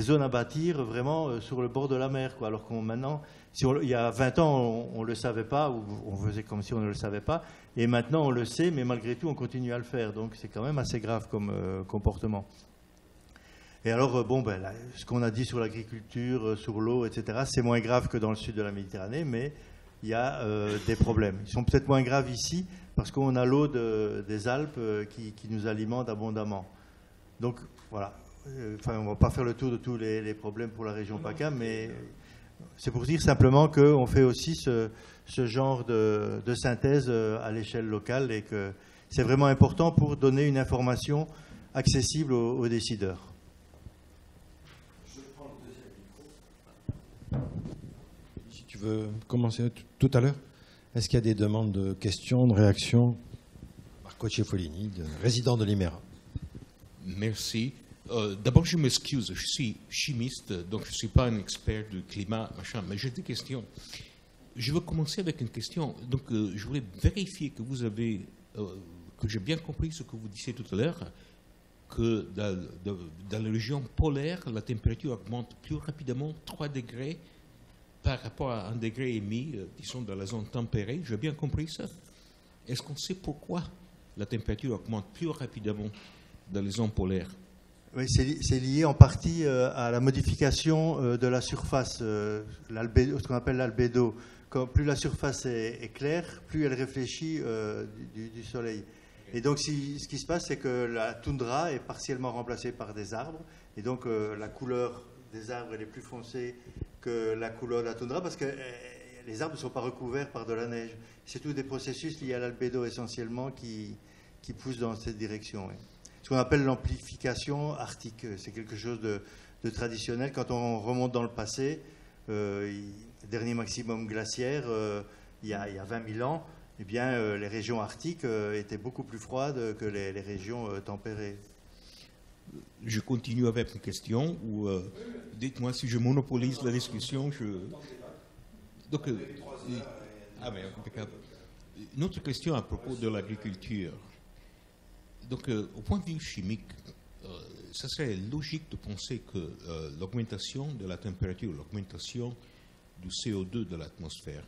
zones à bâtir vraiment sur le bord de la mer, quoi. Alors qu'on maintenant, il y a 20 ans, on ne le savait pas, ou on faisait comme si on ne le savait pas, et maintenant on le sait, mais malgré tout, on continue à le faire. Donc c'est quand même assez grave comme comportement. Et alors, ce qu'on a dit sur l'agriculture, sur l'eau, etc., c'est moins grave que dans le sud de la Méditerranée, mais il y a des problèmes. Ils sont peut-être moins graves ici, parce qu'on a l'eau des Alpes qui nous alimente abondamment. Donc, voilà. Enfin, on ne va pas faire le tour de tous les problèmes pour la région PACA, mais c'est pour dire simplement qu'on fait aussi ce genre de synthèse à l'échelle locale et que c'est vraiment important pour donner une information accessible aux décideurs. Je prends le deuxième micro. Si tu veux commencer tout à l'heure, est-ce qu'il y a des demandes de questions, de réactions? Marco Cefolini, résident de l'IMERA. Merci. D'abord, je m'excuse, je suis chimiste, donc je ne suis pas un expert du climat, machin, mais j'ai des questions. Je veux commencer avec une question. Donc, je voulais vérifier que que j'ai bien compris ce que vous disiez tout à l'heure, que dans la région polaire, la température augmente plus rapidement 3 degrés par rapport à 1 degré et demi, disons, dans la zone tempérée. J'ai bien compris ça. Est-ce qu'on sait pourquoi la température augmente plus rapidement dans les zones polaires? Oui, c'est lié en partie à la modification de la surface, ce qu'on appelle l'albédo. Plus la surface est claire, plus elle réfléchit du soleil. Et donc, ce qui se passe, c'est que la toundra est partiellement remplacée par des arbres. Et donc, la couleur des arbres elle est plus foncée que la couleur de la toundra parce que les arbres ne sont pas recouverts par de la neige. C'est tout des processus liés à l'albédo essentiellement qui poussent dans cette direction. Oui. Ce qu'on appelle l'amplification arctique. C'est quelque chose de traditionnel. Quand on remonte dans le passé, dernier maximum glaciaire, il y a 20 000 ans, eh bien, les régions arctiques étaient beaucoup plus froides que les régions tempérées. je continue avec une question ou dites-moi si je monopolise la discussion. Donc, mais impeccable. Une autre question à propos de l'agriculture. Donc, au point de vue chimique, ça serait logique de penser que l'augmentation de la température, l'augmentation du CO2 de l'atmosphère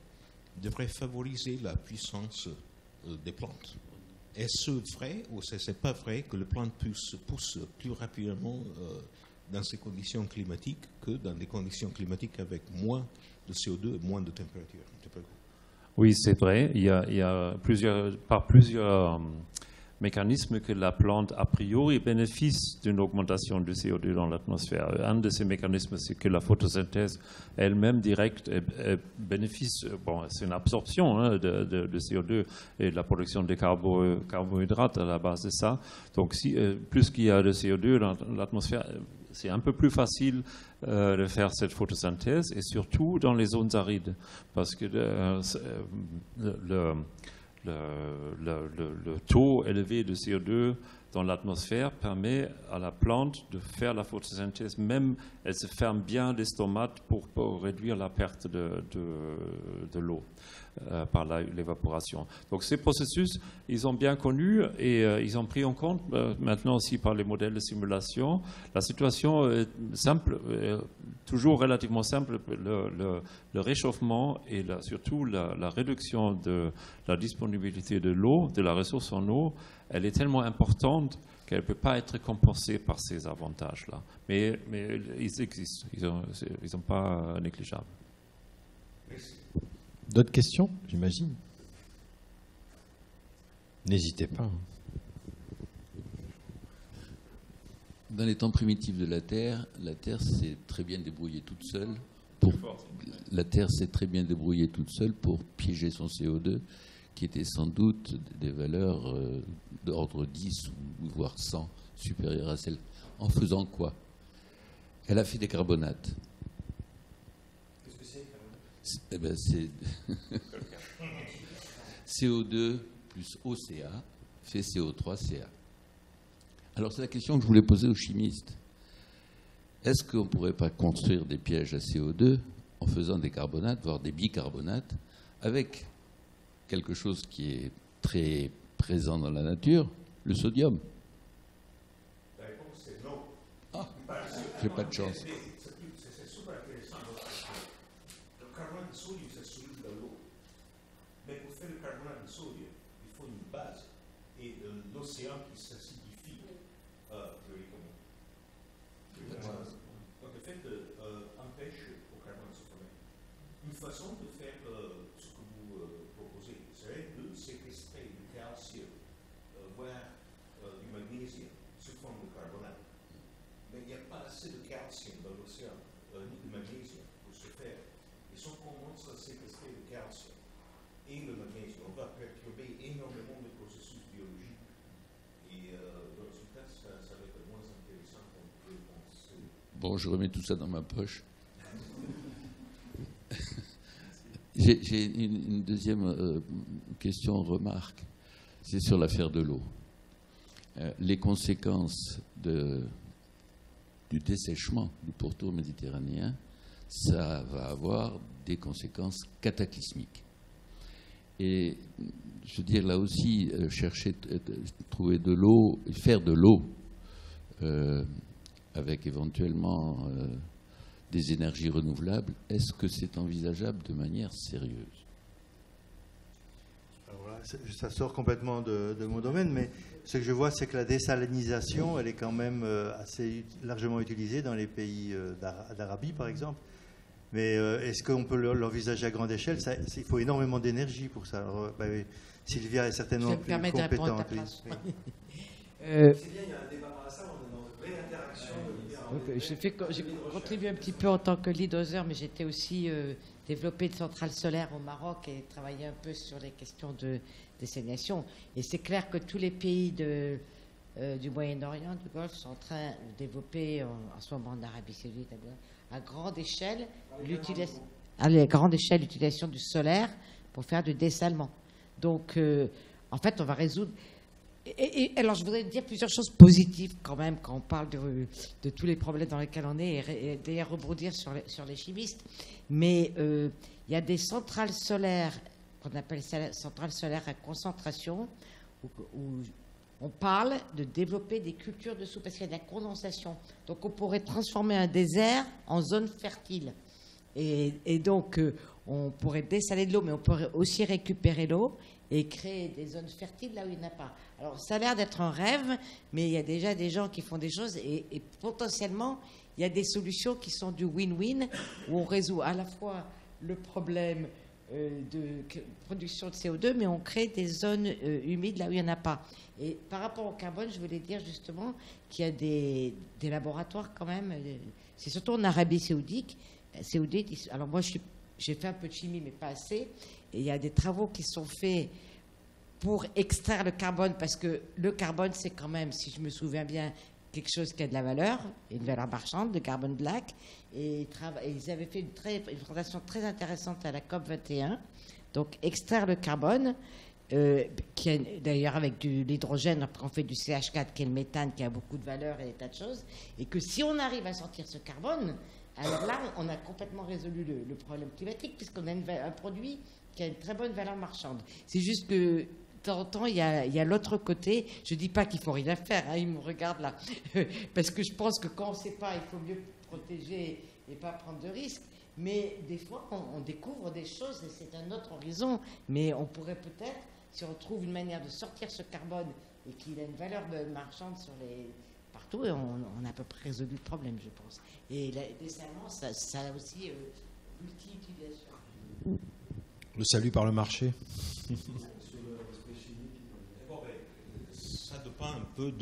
devrait favoriser la puissance des plantes. Est-ce vrai ou ce n'est pas vrai que les plantes poussent plus rapidement dans ces conditions climatiques que dans des conditions climatiques avec moins de CO2 et moins de température? Oui, c'est vrai. Il y a plusieurs mécanismes que la plante, a priori, bénéficie d'une augmentation du CO2 dans l'atmosphère. Un de ces mécanismes, c'est que la photosynthèse elle-même directe bénéficie, c'est une absorption de CO2 et de la production de carbohydrates à la base de ça. Donc, plus qu'il y a de CO2 dans l'atmosphère, c'est un peu plus facile de faire cette photosynthèse, et surtout dans les zones arides, parce que le taux élevé de CO2 dans l'atmosphère permet à la plante de faire la photosynthèse, même elle se ferme bien les stomates pour réduire la perte de l'eau par l'évaporation. Donc ces processus, ils sont bien connus et ils ont pris en compte maintenant aussi par les modèles de simulation. La situation est simple, toujours relativement simple. Le réchauffement et surtout la réduction de la disponibilité de l'eau, de la ressource en eau, elle est tellement importante qu'elle ne peut pas être compensée par ces avantages-là. Mais ils existent, ils ne sont pas négligeables. D'autres questions, j'imagine? N'hésitez pas. Dans les temps primitifs de la Terre s'est très bien débrouillée toute seule. La Terre s'est très bien débrouillée toute seule pour piéger son CO2, qui était sans doute des valeurs d'ordre 10 ou voire 100 supérieures à celles. En faisant quoi? Elle a fait des carbonates. Qu'est-ce que c'est, c'est CO2 plus OCA fait CO3CA. Alors c'est la question que je voulais poser aux chimistes. Est-ce qu'on ne pourrait pas construire des pièges à CO2 en faisant des carbonates, voire des bicarbonates, avec quelque chose qui est très présent dans la nature, le sodium? La réponse c'est non. Ah, j'ai pas de chance. C'est super intéressant. Le carbonate de sodium, c'est soluble dans l'eau. Mais pour faire le carbonate de sodium, il faut une base. Et l'océan qui s'acidifie théoriquement. Donc le fait empêche au carbonate de se former. Une façon de faire ce que vous proposez serait de séquestrer du calcium, voire du magnésium sous forme de carbonate. Mais il n'y a pas assez de calcium dans l'océan, ni de magnésium pour ce faire. Et si on commence à séquestrer le calcium et le magnésium, on va perturber énormément de processus biologiques. Et le résultat, ça va être moins intéressant qu'on peut penser. Bon, je remets tout ça dans ma poche. J'ai une deuxième question, remarque. C'est sur l'affaire de l'eau. Les conséquences du dessèchement du pourtour méditerranéen, ça va avoir des conséquences cataclysmiques. Et je veux dire, là aussi, trouver de l'eau, faire de l'eau avec éventuellement des énergies renouvelables, est-ce que c'est envisageable de manière sérieuse? Alors là, ça sort complètement de mon domaine, mais ce que je vois, c'est que la désalinisation, elle est quand même assez largement utilisée dans les pays d'Arabie, par exemple. Mais est-ce qu'on peut l'envisager à grande échelle? Il faut énormément d'énergie pour ça. Alors, Sylvia est certainement plus compétente. C'est bien, il y a un débat par ça, on est dans une vraie interaction. J'ai contribué un petit peu en tant que leader, mais j'étais aussi développé de centrales solaires au Maroc et travaillé un peu sur les questions de dessalination. Et c'est clair que tous les pays du Moyen-Orient, du Golfe, sont en train de développer, en ce moment en Arabie Saoudite, à grande échelle l'utilisation du solaire pour faire du dessalement. Donc, en fait, on va résoudre. Alors, je voudrais dire plusieurs choses positives quand même quand on parle de tous les problèmes dans lesquels on est, et d'ailleurs rebondir sur les chimistes. Mais il y a des centrales solaires qu'on appelle centrales solaires à concentration, où on parle de développer des cultures dessous parce qu'il y a de la condensation. Donc, on pourrait transformer un désert en zone fertile. Et donc, on pourrait dessaler de l'eau, mais on pourrait aussi récupérer l'eau et créer des zones fertiles là où il n'y en a pas. Alors, ça a l'air d'être un rêve, mais il y a déjà des gens qui font des choses et potentiellement, il y a des solutions qui sont du win-win, où on résout à la fois le problème de production de CO2, mais on crée des zones humides là où il n'y en a pas. Et par rapport au carbone, je voulais dire justement qu'il y a des laboratoires quand même, c'est surtout en Arabie Saoudite. Alors moi, j'ai fait un peu de chimie, mais pas assez. Et il y a des travaux qui sont faits pour extraire le carbone, parce que le carbone, c'est quand même, si je me souviens bien, quelque chose qui a de la valeur, une valeur marchande, le carbone black. Et ils avaient fait une présentation très intéressante à la COP21. Donc, extraire le carbone, qui est d'ailleurs avec de l'hydrogène, après on fait du CH4, qui est le méthane, qui a beaucoup de valeur et des tas de choses. Et que si on arrive à sortir ce carbone, alors là, on a complètement résolu le problème climatique, puisqu'on a un produit qui a une très bonne valeur marchande. C'est juste que, de temps en temps, il y a l'autre côté. Je ne dis pas qu'il faut rien faire, hein, il me regarde là. Parce que je pense que quand on ne sait pas, il faut mieux protéger et pas prendre de risques. Mais des fois, on découvre des choses et c'est un autre horizon. Mais on pourrait peut-être, si on trouve une manière de sortir ce carbone et qu'il a une valeur marchande partout, on a à peu près résolu le problème, je pense. Et décemment, ça a aussi multi-utilisation. Le salut par le marché. Ça dépend un peu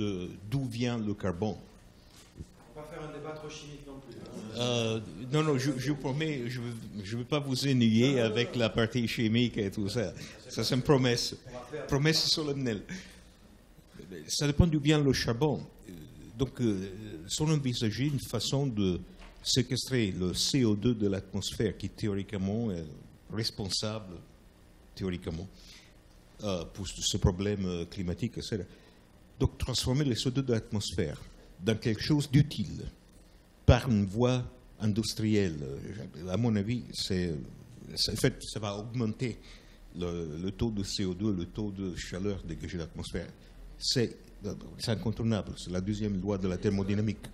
d'où vient le carbone. On va pas faire un débat trop chimique non plus. Non, je vous promets, je ne veux pas vous ennuyer avec la partie chimique et tout ça. Ça, c'est une promesse. Promesse solennelle. Ça dépend d'où vient le charbon. Donc, sont envisagées une façon de séquestrer le CO2 de l'atmosphère qui, théoriquement, est responsable, théoriquement, pour ce problème climatique, etc. Donc, transformer le CO2 de l'atmosphère dans quelque chose d'utile par une voie industrielle, à mon avis, ça va augmenter le taux de CO2, le taux de chaleur dégagé de l'atmosphère. C'est incontournable. C'est la deuxième loi de la thermodynamique.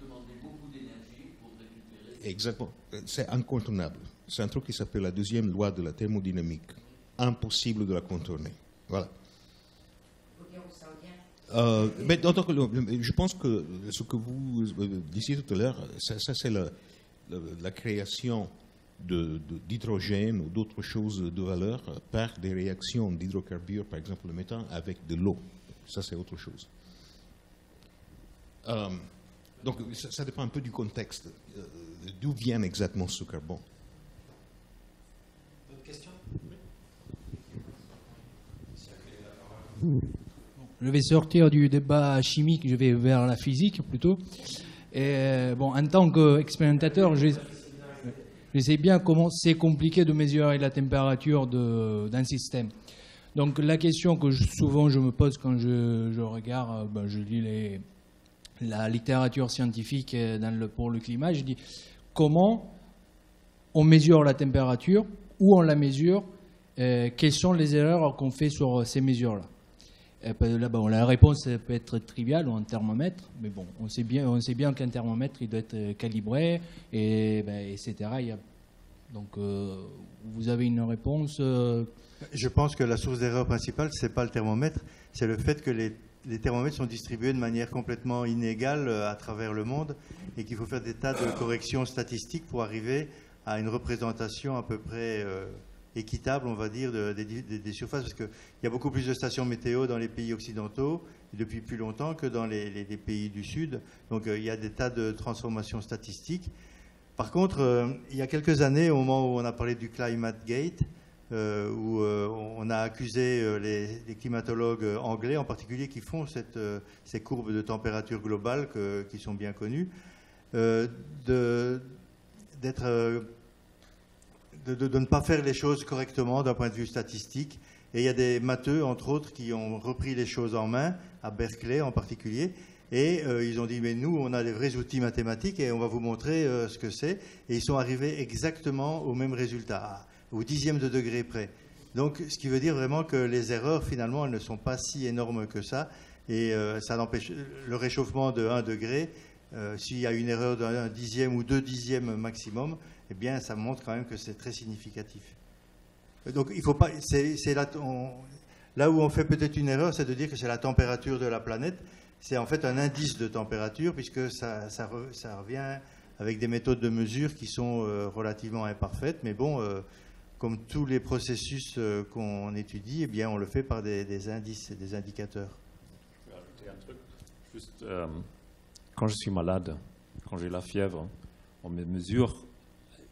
Exactement. C'est incontournable. C'est un truc qui s'appelle la deuxième loi de la thermodynamique. Impossible de la contourner. Voilà. Mais donc, je pense que ce que vous disiez tout à l'heure, ça c'est la création d'hydrogène ou d'autres choses de valeur par des réactions d'hydrocarbures, par exemple le méthane, avec de l'eau. Ça, c'est autre chose. Donc, ça dépend un peu du contexte. D'où vient exactement ce carbone? D'autres questions? Je vais sortir du débat chimique, je vais vers la physique plutôt. Et, bon, en tant qu'expérimentateur, je sais bien comment c'est compliqué de mesurer la température d'un système. Donc la question que souvent je me pose quand je regarde, je lis la littérature scientifique pour le climat, je dis comment on mesure la température, où on la mesure, quelles sont les erreurs qu'on fait sur ces mesures-là. Là, la réponse peut être triviale ou un thermomètre, mais bon, on sait bien qu'un thermomètre il doit être calibré, etc. Donc vous avez une réponse Je pense que la source d'erreur principale, ce n'est pas le thermomètre, c'est le fait que les thermomètres sont distribués de manière complètement inégale à travers le monde et qu'il faut faire des tas de corrections statistiques pour arriver à une représentation à peu près équitable, on va dire, des surfaces, parce qu'il y a beaucoup plus de stations météo dans les pays occidentaux depuis plus longtemps que dans les pays du Sud. Donc il y a des tas de transformations statistiques. Par contre, il y a quelques années, au moment où on a parlé du Climate Gate, où on a accusé les climatologues anglais en particulier qui font ces courbes de température globale qui sont bien connues, de de ne pas faire les choses correctement d'un point de vue statistique. Et il y a des matheux, entre autres, qui ont repris les choses en main, à Berkeley en particulier, et ils ont dit, mais nous, on a les vrais outils mathématiques et on va vous montrer ce que c'est. Et ils sont arrivés exactement au même résultat, au dixième de degré près. Donc, ce qui veut dire vraiment que les erreurs, finalement, elles ne sont pas si énormes que ça. Et ça n'empêche le réchauffement de 1 degré. S'il y a une erreur d'un dixième ou 2 dixièmes maximum, eh bien, ça montre quand même que c'est très significatif. Donc, il faut pas. Là où on fait peut-être une erreur, c'est de dire que c'est la température de la planète. C'est en fait un indice de température, puisque ça revient avec des méthodes de mesure qui sont relativement imparfaites. Mais bon, comme tous les processus qu'on étudie, eh bien, on le fait par des indices et des indicateurs. Je vais ajouter un truc. Juste, quand je suis malade, quand j'ai la fièvre, on me mesure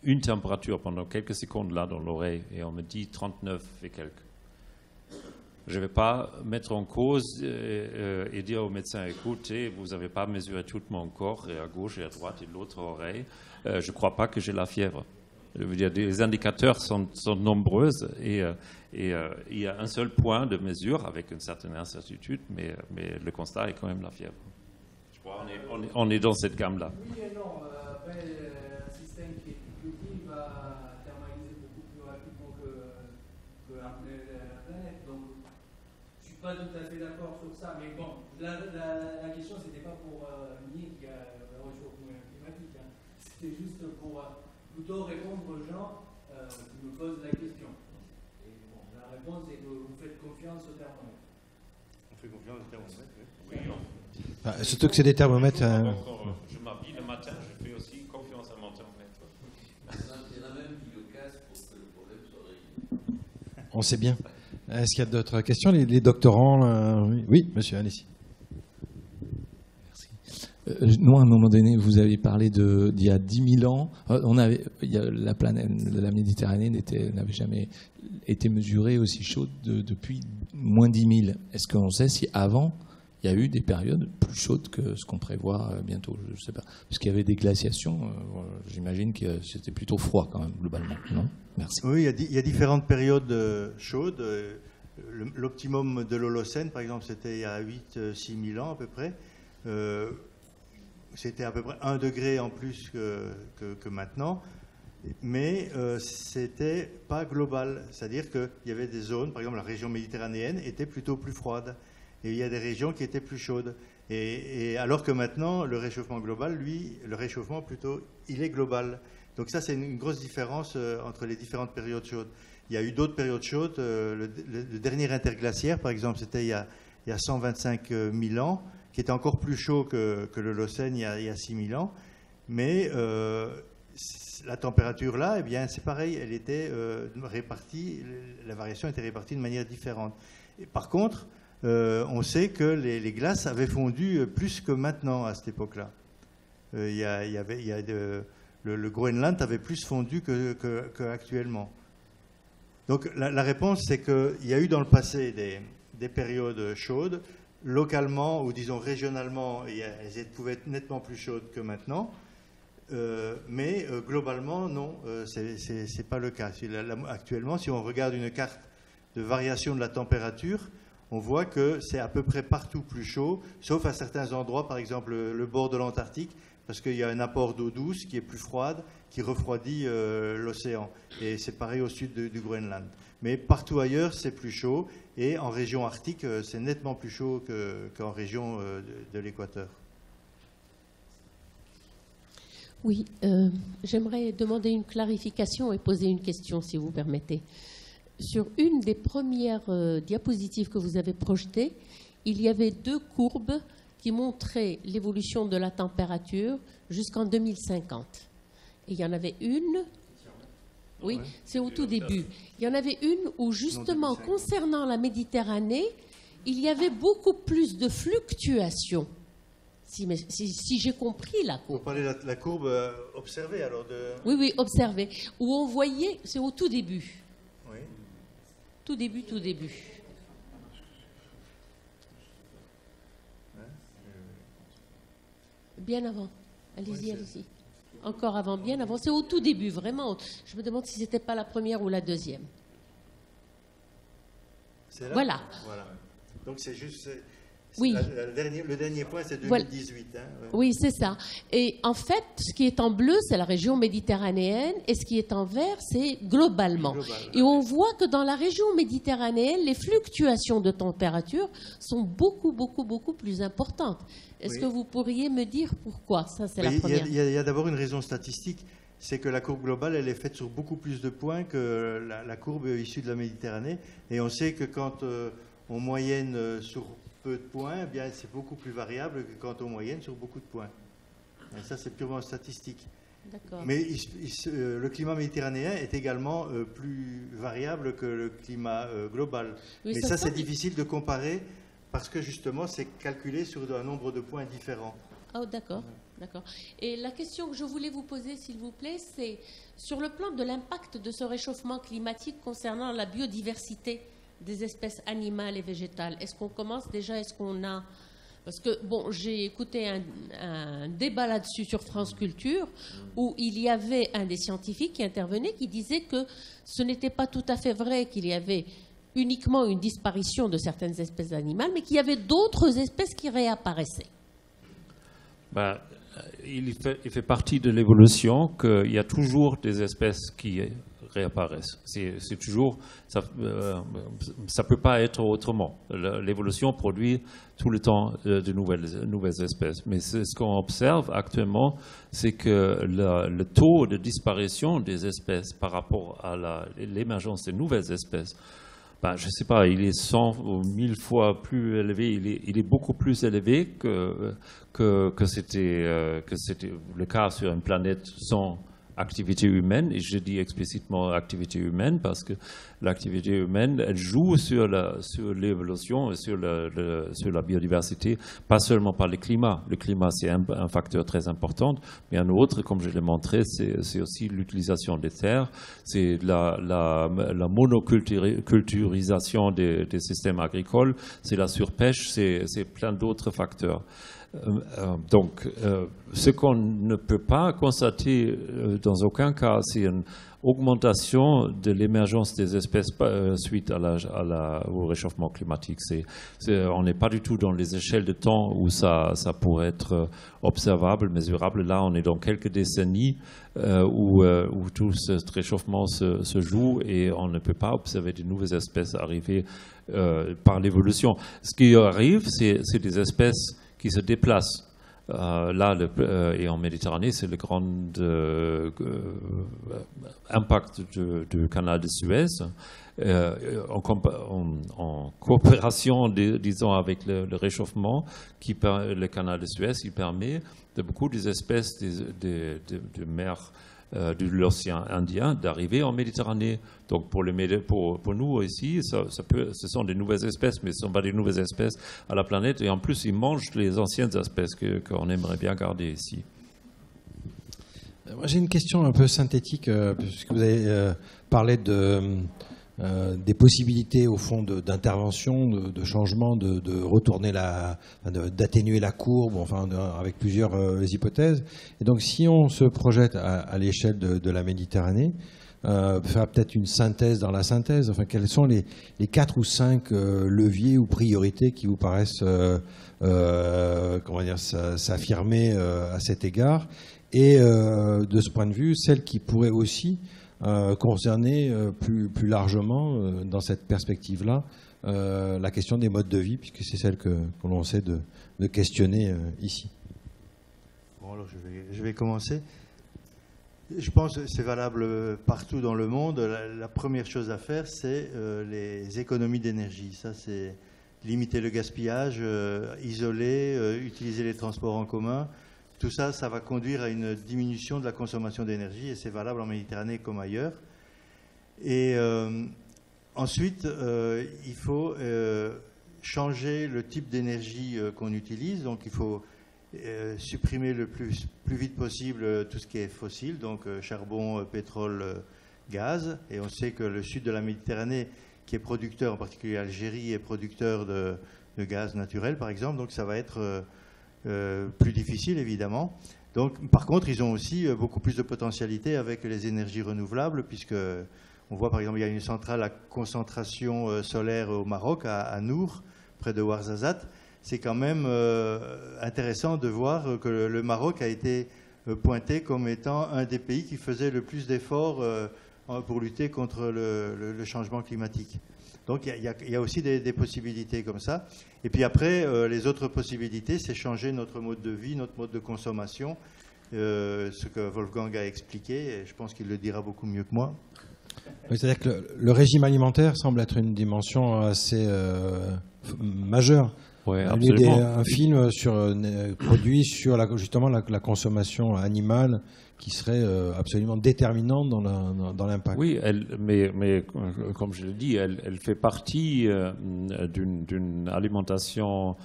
une température pendant quelques secondes là dans l'oreille et on me dit 39 et quelques. Je ne vais pas mettre en cause et dire au médecin, écoutez, vous n'avez pas mesuré tout mon corps, et à gauche et à droite et l'autre oreille. Je ne crois pas que j'ai la fièvre. Je veux dire, les indicateurs sont nombreux et il y a un seul point de mesure avec une certaine incertitude, mais le constat est quand même la fièvre. Je crois qu'on est dans cette gamme-là. Oui et non. Après, un système qui est plus petit va thermaliser beaucoup plus rapidement que la planète. Donc, je ne suis pas tout à fait d'accord sur ça. Mais bon, la question, ce n'était pas pour nier qu'il y a le réchauffement climatique. Hein. C'était juste pour plutôt répondre aux gens qui me posent la question. Et bon, la réponse est que vous faites confiance au thermomètre. On fait confiance au thermomètre, oui. Surtout que c'est des thermomètres. Je m'habille le matin, je fais aussi confiance à mon thermomètre. Il y en a même qui le cassent pour que le problème soit réglé. On sait bien. Est-ce qu'il y a d'autres questions, les doctorants Oui, monsieur, allez-y. Nous, à un moment donné, vous avez parlé d'il y a 10 000 ans, la planète, la Méditerranée n'avait jamais été mesurée aussi chaude depuis moins 10 000. Est-ce qu'on sait si avant, il y a eu des périodes plus chaudes que ce qu'on prévoit bientôt? Je ne sais pas. Parce qu'il y avait des glaciations, j'imagine que c'était plutôt froid quand même, globalement. Non? Merci. Oui, il y a différentes périodes chaudes. L'optimum de l'Holocène, par exemple, c'était il y a 8-6 000 ans à peu près. C'était à peu près 1 degré en plus que maintenant, mais c'était pas global. C'est-à-dire qu'il y avait des zones, par exemple la région méditerranéenne était plutôt plus froide, et il y a des régions qui étaient plus chaudes. Et alors que maintenant, le réchauffement global, lui, le réchauffement plutôt, il est global. Donc ça, c'est une grosse différence entre les différentes périodes chaudes. Il y a eu d'autres périodes chaudes. Le dernier interglaciaire, par exemple, c'était il y a 125 000 ans, qui était encore plus chaud que l'Holocène il y a 6 000 ans. Mais la température là, eh bien, c'est pareil, elle était répartie, la variation était répartie de manière différente. Et par contre, on sait que les glaces avaient fondu plus que maintenant à cette époque-là. Le Groenland avait plus fondu qu'actuellement. Donc la réponse, c'est qu'il y a eu dans le passé des périodes chaudes. Localement ou disons régionalement, elles pouvaient être nettement plus chaudes que maintenant, mais globalement non, c'est pas le cas. Actuellement, si on regarde une carte de variation de la température, on voit que c'est à peu près partout plus chaud, sauf à certains endroits, par exemple le bord de l'Antarctique, parce qu'il y a un apport d'eau douce qui est plus froide, qui refroidit l'océan. Et c'est pareil au sud du Groenland. Mais partout ailleurs, c'est plus chaud. Et en région arctique, c'est nettement plus chaud qu'en région de l'équateur. Oui, j'aimerais demander une clarification et poser une question, si vous permettez. Sur une des premières diapositives que vous avez projetées, il y avait 2 courbes qui montraient l'évolution de la température jusqu'en 2050. Et il y en avait une... Oui, c'est au tout début. Il y en avait une où, justement, concernant la Méditerranée, il y avait beaucoup plus de fluctuations. Si j'ai compris la courbe. Vous parlez de la courbe observée, alors Oui, observée. Où on voyait, c'est au tout début. Oui. Tout début. Bien avant. Allez-y. encore avant, bien avant. C'est au tout début, vraiment. Je me demande si c'était pas la première ou la deuxième. C'est là? Voilà. Donc c'est juste... Oui. Le dernier point, c'est 2018. Voilà. Hein, ouais. Oui, c'est ça. Et en fait, ce qui est en bleu, c'est la région méditerranéenne, et ce qui est en vert, c'est globalement. Et on voit que dans la région méditerranéenne, les fluctuations de température sont beaucoup, beaucoup, beaucoup plus importantes. Est-ce que vous pourriez me dire pourquoi? Ça, c'est la première. Il y a d'abord une raison statistique, c'est que la courbe globale, elle est faite sur beaucoup plus de points que la courbe issue de la Méditerranée. Et on sait que quand on moyenne sur peu de points, eh bien, c'est beaucoup plus variable que quand on moyenne sur beaucoup de points. Et ça, c'est purement statistique. Mais le climat méditerranéen est également plus variable que le climat global. Oui, mais ça, c'est difficile de comparer parce que justement, c'est calculé sur un nombre de points différents. Oh, d'accord. Et la question que je voulais vous poser, s'il vous plaît, c'est sur le plan de l'impact de ce réchauffement climatique concernant la biodiversité des espèces animales et végétales. Est-ce qu'on commence déjà? Est-ce qu'on a... Parce que, bon, j'ai écouté un débat là-dessus sur France Culture où il y avait un des scientifiques qui intervenait qui disait que ce n'était pas tout à fait vrai qu'il y avait uniquement une disparition de certaines espèces animales, mais qu'il y avait d'autres espèces qui réapparaissaient. Il fait partie de l'évolution qu'il y a toujours des espèces qui réapparaissent. C'est toujours, ça peut pas être autrement. L'évolution produit tout le temps de nouvelles espèces. Mais ce qu'on observe actuellement, c'est que le taux de disparition des espèces par rapport à l'émergence des nouvelles espèces, je ne sais pas, il est 100 ou 1000 fois plus élevé, il est beaucoup plus élevé que c'était le cas sur une planète sans activité humaine. Et je dis explicitement activité humaine parce que l'activité humaine, elle joue sur l'évolution et sur la biodiversité, pas seulement par le climat. Le climat, c'est un facteur très important, mais un autre, comme je l'ai montré, c'est aussi l'utilisation des terres, c'est la monoculturisation des systèmes agricoles, c'est la surpêche, c'est plein d'autres facteurs. Donc, ce qu'on ne peut pas constater dans aucun cas, c'est une augmentation de l'émergence des espèces suite au réchauffement climatique. On n'est pas du tout dans les échelles de temps où ça pourrait être observable, mesurable. Là, on est dans quelques décennies où tout ce réchauffement se joue et on ne peut pas observer de nouvelles espèces arriver par l'évolution. Ce qui arrive, c'est des espèces qui se déplacent. Et en Méditerranée, c'est le grand impact du canal de Suez. En coopération, disons, avec le réchauffement, le canal de Suez, il permet de beaucoup des espèces de mer de l'océan Indien d'arriver en Méditerranée. Donc pour nous ici, ce sont des nouvelles espèces, mais ce ne sont pas des nouvelles espèces à la planète. Et en plus, ils mangent les anciennes espèces qu'on aimerait bien garder ici. Moi, j'ai une question un peu synthétique, puisque vous avez parlé des possibilités au fond d'intervention, de changement, de retourner d'atténuer la courbe, enfin avec plusieurs hypothèses. Et donc si on se projette à l'échelle de la Méditerranée, faire peut-être une synthèse dans la synthèse, enfin quels sont les 4 ou 5 leviers ou priorités qui vous paraissent s'affirmer à cet égard, et de ce point de vue, celles qui pourraient aussi concerner plus largement, dans cette perspective-là, la question des modes de vie, puisque c'est celle que l'on essaie de questionner ici. Bon, alors je vais commencer. Je pense que c'est valable partout dans le monde. La première chose à faire, c'est les économies d'énergie. Ça, c'est limiter le gaspillage, isoler, utiliser les transports en commun. Tout ça, ça va conduire à une diminution de la consommation d'énergie, et c'est valable en Méditerranée comme ailleurs. Et ensuite, il faut changer le type d'énergie qu'on utilise. Donc il faut supprimer le plus vite possible tout ce qui est fossile, donc charbon, pétrole, gaz. Et on sait que le sud de la Méditerranée, qui est producteur, en particulier Algérie, est producteur de gaz naturel, par exemple. Donc ça va être plus difficile, évidemment. Donc, par contre, ils ont aussi beaucoup plus de potentialité avec les énergies renouvelables, puisque on voit par exemple, il y a une centrale à concentration solaire au Maroc, à Nour, près de Ouarzazate. C'est quand même intéressant de voir que le Maroc a été pointé comme étant un des pays qui faisait le plus d'efforts pour lutter contre le changement climatique. Donc il y a aussi des possibilités comme ça. Et puis après, les autres possibilités, c'est changer notre mode de vie, notre mode de consommation, ce que Wolfgang a expliqué, et je pense qu'il le dira beaucoup mieux que moi. Oui, c'est-à-dire que le régime alimentaire semble être une dimension assez majeure. Ouais, Il y a eu un film produit sur justement la consommation animale qui serait absolument déterminante dans l'impact. Oui, mais comme je l'ai dit, elle fait partie d'une alimentation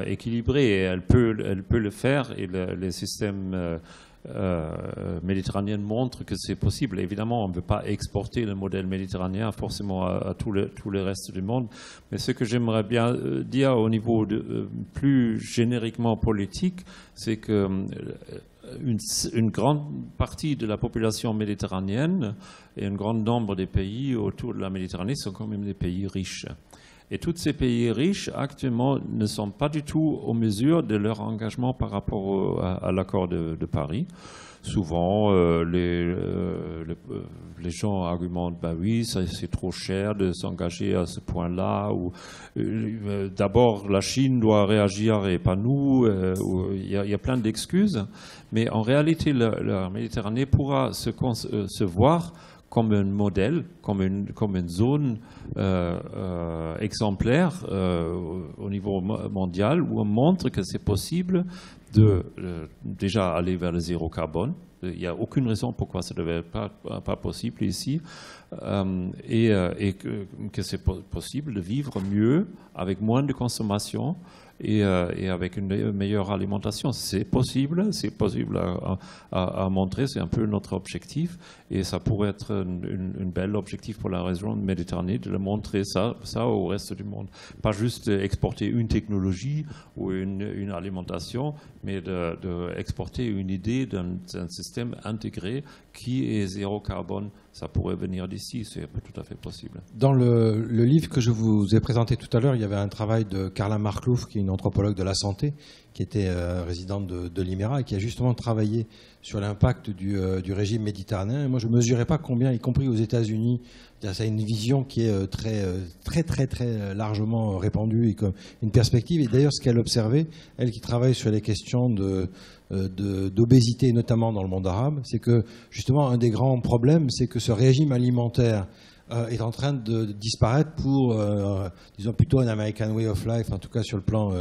équilibrée. Elle peut le faire, et les systèmes méditerranéens montrent que c'est possible. Évidemment, on ne veut pas exporter le modèle méditerranéen forcément à tout le reste du monde. Mais ce que j'aimerais bien dire au niveau plus génériquement politique, c'est que une grande partie de la population méditerranéenne et un grand nombre des pays autour de la Méditerranée sont quand même des pays riches. Et tous ces pays riches, actuellement, ne sont pas du tout en mesure de leur engagement par rapport à l'accord de Paris. Souvent, les gens argumentent, bah oui, c'est trop cher de s'engager à ce point-là. Ou d'abord, la Chine doit réagir et pas nous. Il y a plein d'excuses. Mais en réalité, la Méditerranée pourra se voir comme un modèle, comme une zone exemplaire au niveau mondial, où on montre que c'est possible de déjà aller vers le zéro carbone. Il n'y a aucune raison pourquoi ça ne devait pas possible ici, et que c'est possible de vivre mieux avec moins de consommation et avec une meilleure alimentation. C'est possible à montrer, c'est un peu notre objectif, et ça pourrait être un bel objectif pour la région de Méditerranée de le montrer ça au reste du monde. Pas juste exporter une technologie ou une alimentation, mais d'exporter une idée d'un système intégré qui est zéro carbone. Ça pourrait venir d'ici, c'est tout à fait possible. Dans le livre que je vous ai présenté tout à l'heure, il y avait un travail de Carla Marklouf, qui est une anthropologue de la santé, qui était résidente de l'IMERA et qui a justement travaillé sur l'impact du régime méditerranéen. Et moi, je ne mesurais pas combien, y compris aux États-Unis, ça a une vision qui est très largement répandue et comme une perspective. Et d'ailleurs, ce qu'elle observait, elle qui travaille sur les questions d'obésité, notamment dans le monde arabe, c'est que justement un des grands problèmes, c'est que ce régime alimentaire est en train de disparaître pour, disons plutôt un American way of life, en tout cas sur le plan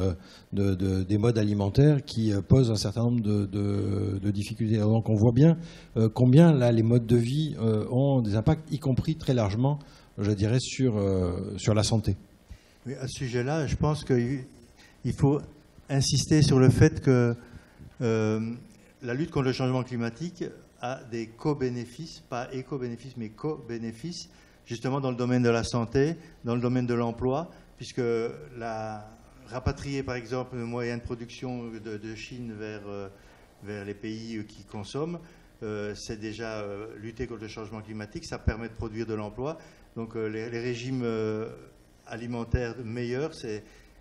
des modes alimentaires qui posent un certain nombre de difficultés. Donc on voit bien combien là les modes de vie ont des impacts, y compris très largement, je dirais, sur la santé. Oui, à ce sujet-là, je pense qu'il faut insister sur le fait que la lutte contre le changement climatique a des co-bénéfices, pas éco-bénéfices, mais co-bénéfices, justement dans le domaine de la santé, dans le domaine de l'emploi, puisque rapatrier par exemple les moyens de production de Chine vers les pays qui consomment, c'est déjà lutter contre le changement climatique, ça permet de produire de l'emploi. Donc les régimes alimentaires meilleurs,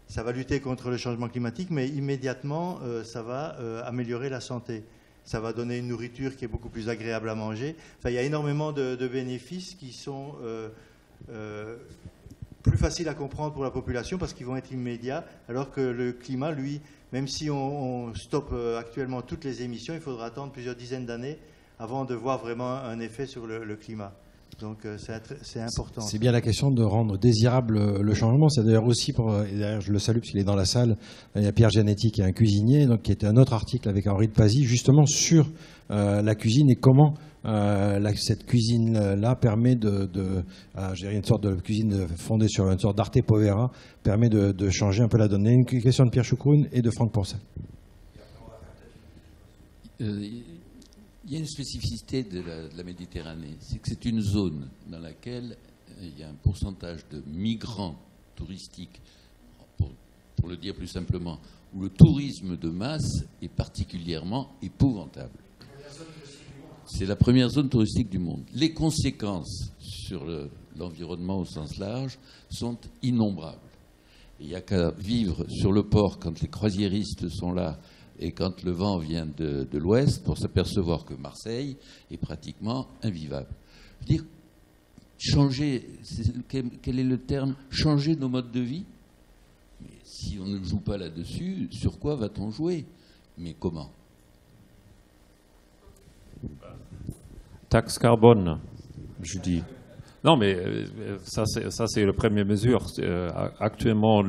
ça va lutter contre le changement climatique, mais immédiatement, ça va améliorer la santé. Ça va donner une nourriture qui est beaucoup plus agréable à manger. Enfin, il y a énormément de bénéfices qui sont plus faciles à comprendre pour la population parce qu'ils vont être immédiats, alors que le climat, lui, même si on stoppe actuellement toutes les émissions, il faudra attendre plusieurs dizaines d'années avant de voir vraiment un effet sur le climat. Donc c'est important. C'est bien la question de rendre désirable le changement. C'est d'ailleurs aussi, et d'ailleurs je le salue parce qu'il est dans la salle, il y a Pierre Gianetti qui est un cuisinier, donc, qui était un autre article avec Henri de Pazzi, justement sur la cuisine et comment cette cuisine-là permet je dirais une sorte de cuisine fondée sur une sorte d'arte povera, permet de changer un peu la donne. Il y a une question de Pierre Choucroune et de Franck Pourcel. Il y a une spécificité de la Méditerranée, c'est que c'est une zone dans laquelle il y a un pourcentage de migrants touristiques pour pour le dire plus simplement, où le tourisme de masse est particulièrement épouvantable. C'est la première zone touristique du monde. Les conséquences sur l'environnement au sens large sont innombrables. Il n'y a qu'à vivre sur le port quand les croisiéristes sont là et quand le vent vient de l'ouest pour s'apercevoir que Marseille est pratiquement invivable. Je veux dire, changer, quel est le terme? Changer nos modes de vie? Mais si on ne joue pas là-dessus, sur quoi va-t-on jouer? Mais comment? Taxe carbone, je dis. Non, mais ça c'est la première mesure. Actuellement,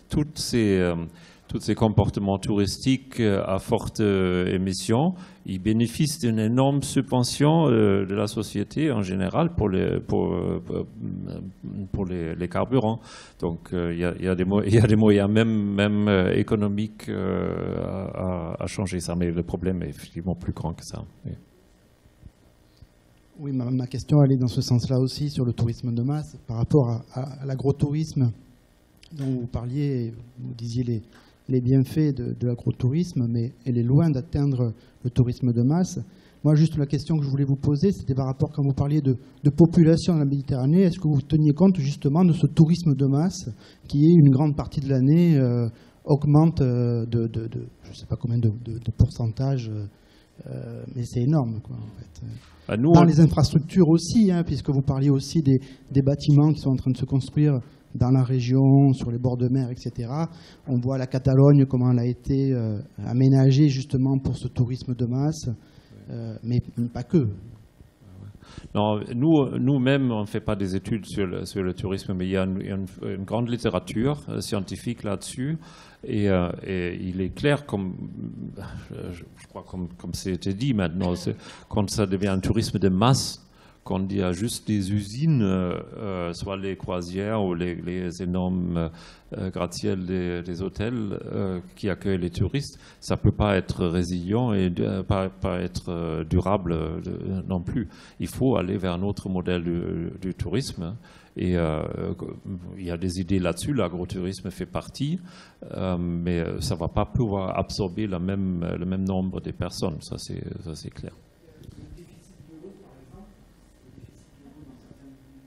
tous ces comportements touristiques à forte émission, ils bénéficient d'une énorme subvention de la société en général pour les carburants. Donc il y a des moyens même économiques à changer ça, mais le problème est effectivement plus grand que ça. Oui. Oui, ma question elle est dans ce sens-là aussi, sur le tourisme de masse, par rapport à l'agrotourisme dont vous parliez, vous disiez les bienfaits de l'agrotourisme, mais elle est loin d'atteindre le tourisme de masse. Moi, juste la question que je voulais vous poser, c'était par rapport, quand vous parliez de population dans la Méditerranée, est-ce que vous teniez compte justement de ce tourisme de masse qui, une grande partie de l'année, augmente je ne sais pas combien de pourcentage, mais c'est énorme, quoi, en fait. Dans les infrastructures aussi, hein, puisque vous parliez aussi des bâtiments qui sont en train de se construire dans la région, sur les bords de mer, etc. On voit la Catalogne, comment elle a été aménagée justement pour ce tourisme de masse, mais pas que. Non, nous-mêmes, on ne fait pas des études sur le tourisme, mais il y a une grande littérature scientifique là-dessus. Et il est clair, je crois comme c'était dit maintenant, quand ça devient un tourisme de masse, quand il y a juste des usines, soit les croisières ou les énormes gratte-ciels des hôtels qui accueillent les touristes, ça ne peut pas être résilient et pas être durable non plus. Il faut aller vers un autre modèle du tourisme. Et il y a des idées là-dessus, l'agrotourisme fait partie, mais ça ne va pas pouvoir absorber le même nombre de personnes, ça c'est clair.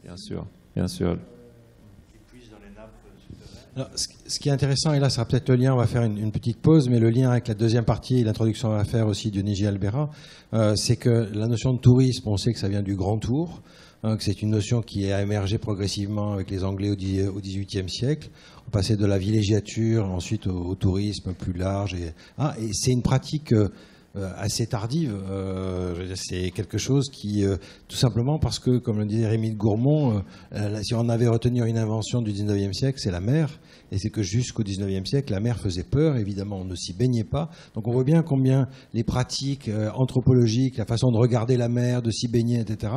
Bien sûr, bien sûr. Alors, ce qui est intéressant, et là, ça sera peut-être le lien, on va faire une petite pause, mais le lien avec la deuxième partie et l'introduction qu'on va faire aussi de Dionisio Albera, c'est que la notion de tourisme, on sait que ça vient du Grand Tour, que c'est une notion qui a émergé progressivement avec les Anglais au XVIIIe siècle. On passait de la villégiature ensuite au tourisme plus large. Et c'est une pratique assez tardive. C'est quelque chose qui, tout simplement parce que, comme le disait Rémy de Gourmont, si on avait retenu une invention du XIXe siècle, c'est la mer. Et c'est que jusqu'au XIXe siècle, la mer faisait peur. Évidemment, on ne s'y baignait pas. Donc on voit bien combien les pratiques anthropologiques, la façon de regarder la mer, de s'y baigner, etc.,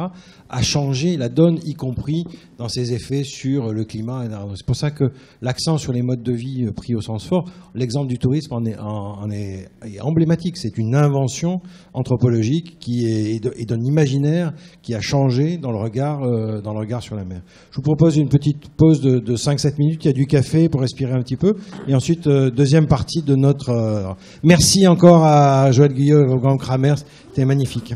a changé la donne, y compris dans ses effets sur le climat. C'est pour ça que l'accent sur les modes de vie pris au sens fort, l'exemple du tourisme en est emblématique. C'est une invention anthropologique et d'un imaginaire qui a changé dans le regard sur la mer. Je vous propose une petite pause de 5-7 minutes. Il y a du café pour respirer un petit peu. Et ensuite, deuxième partie de notre... Merci encore à Joël Guyot et Wolfgang Kramer. C'était magnifique.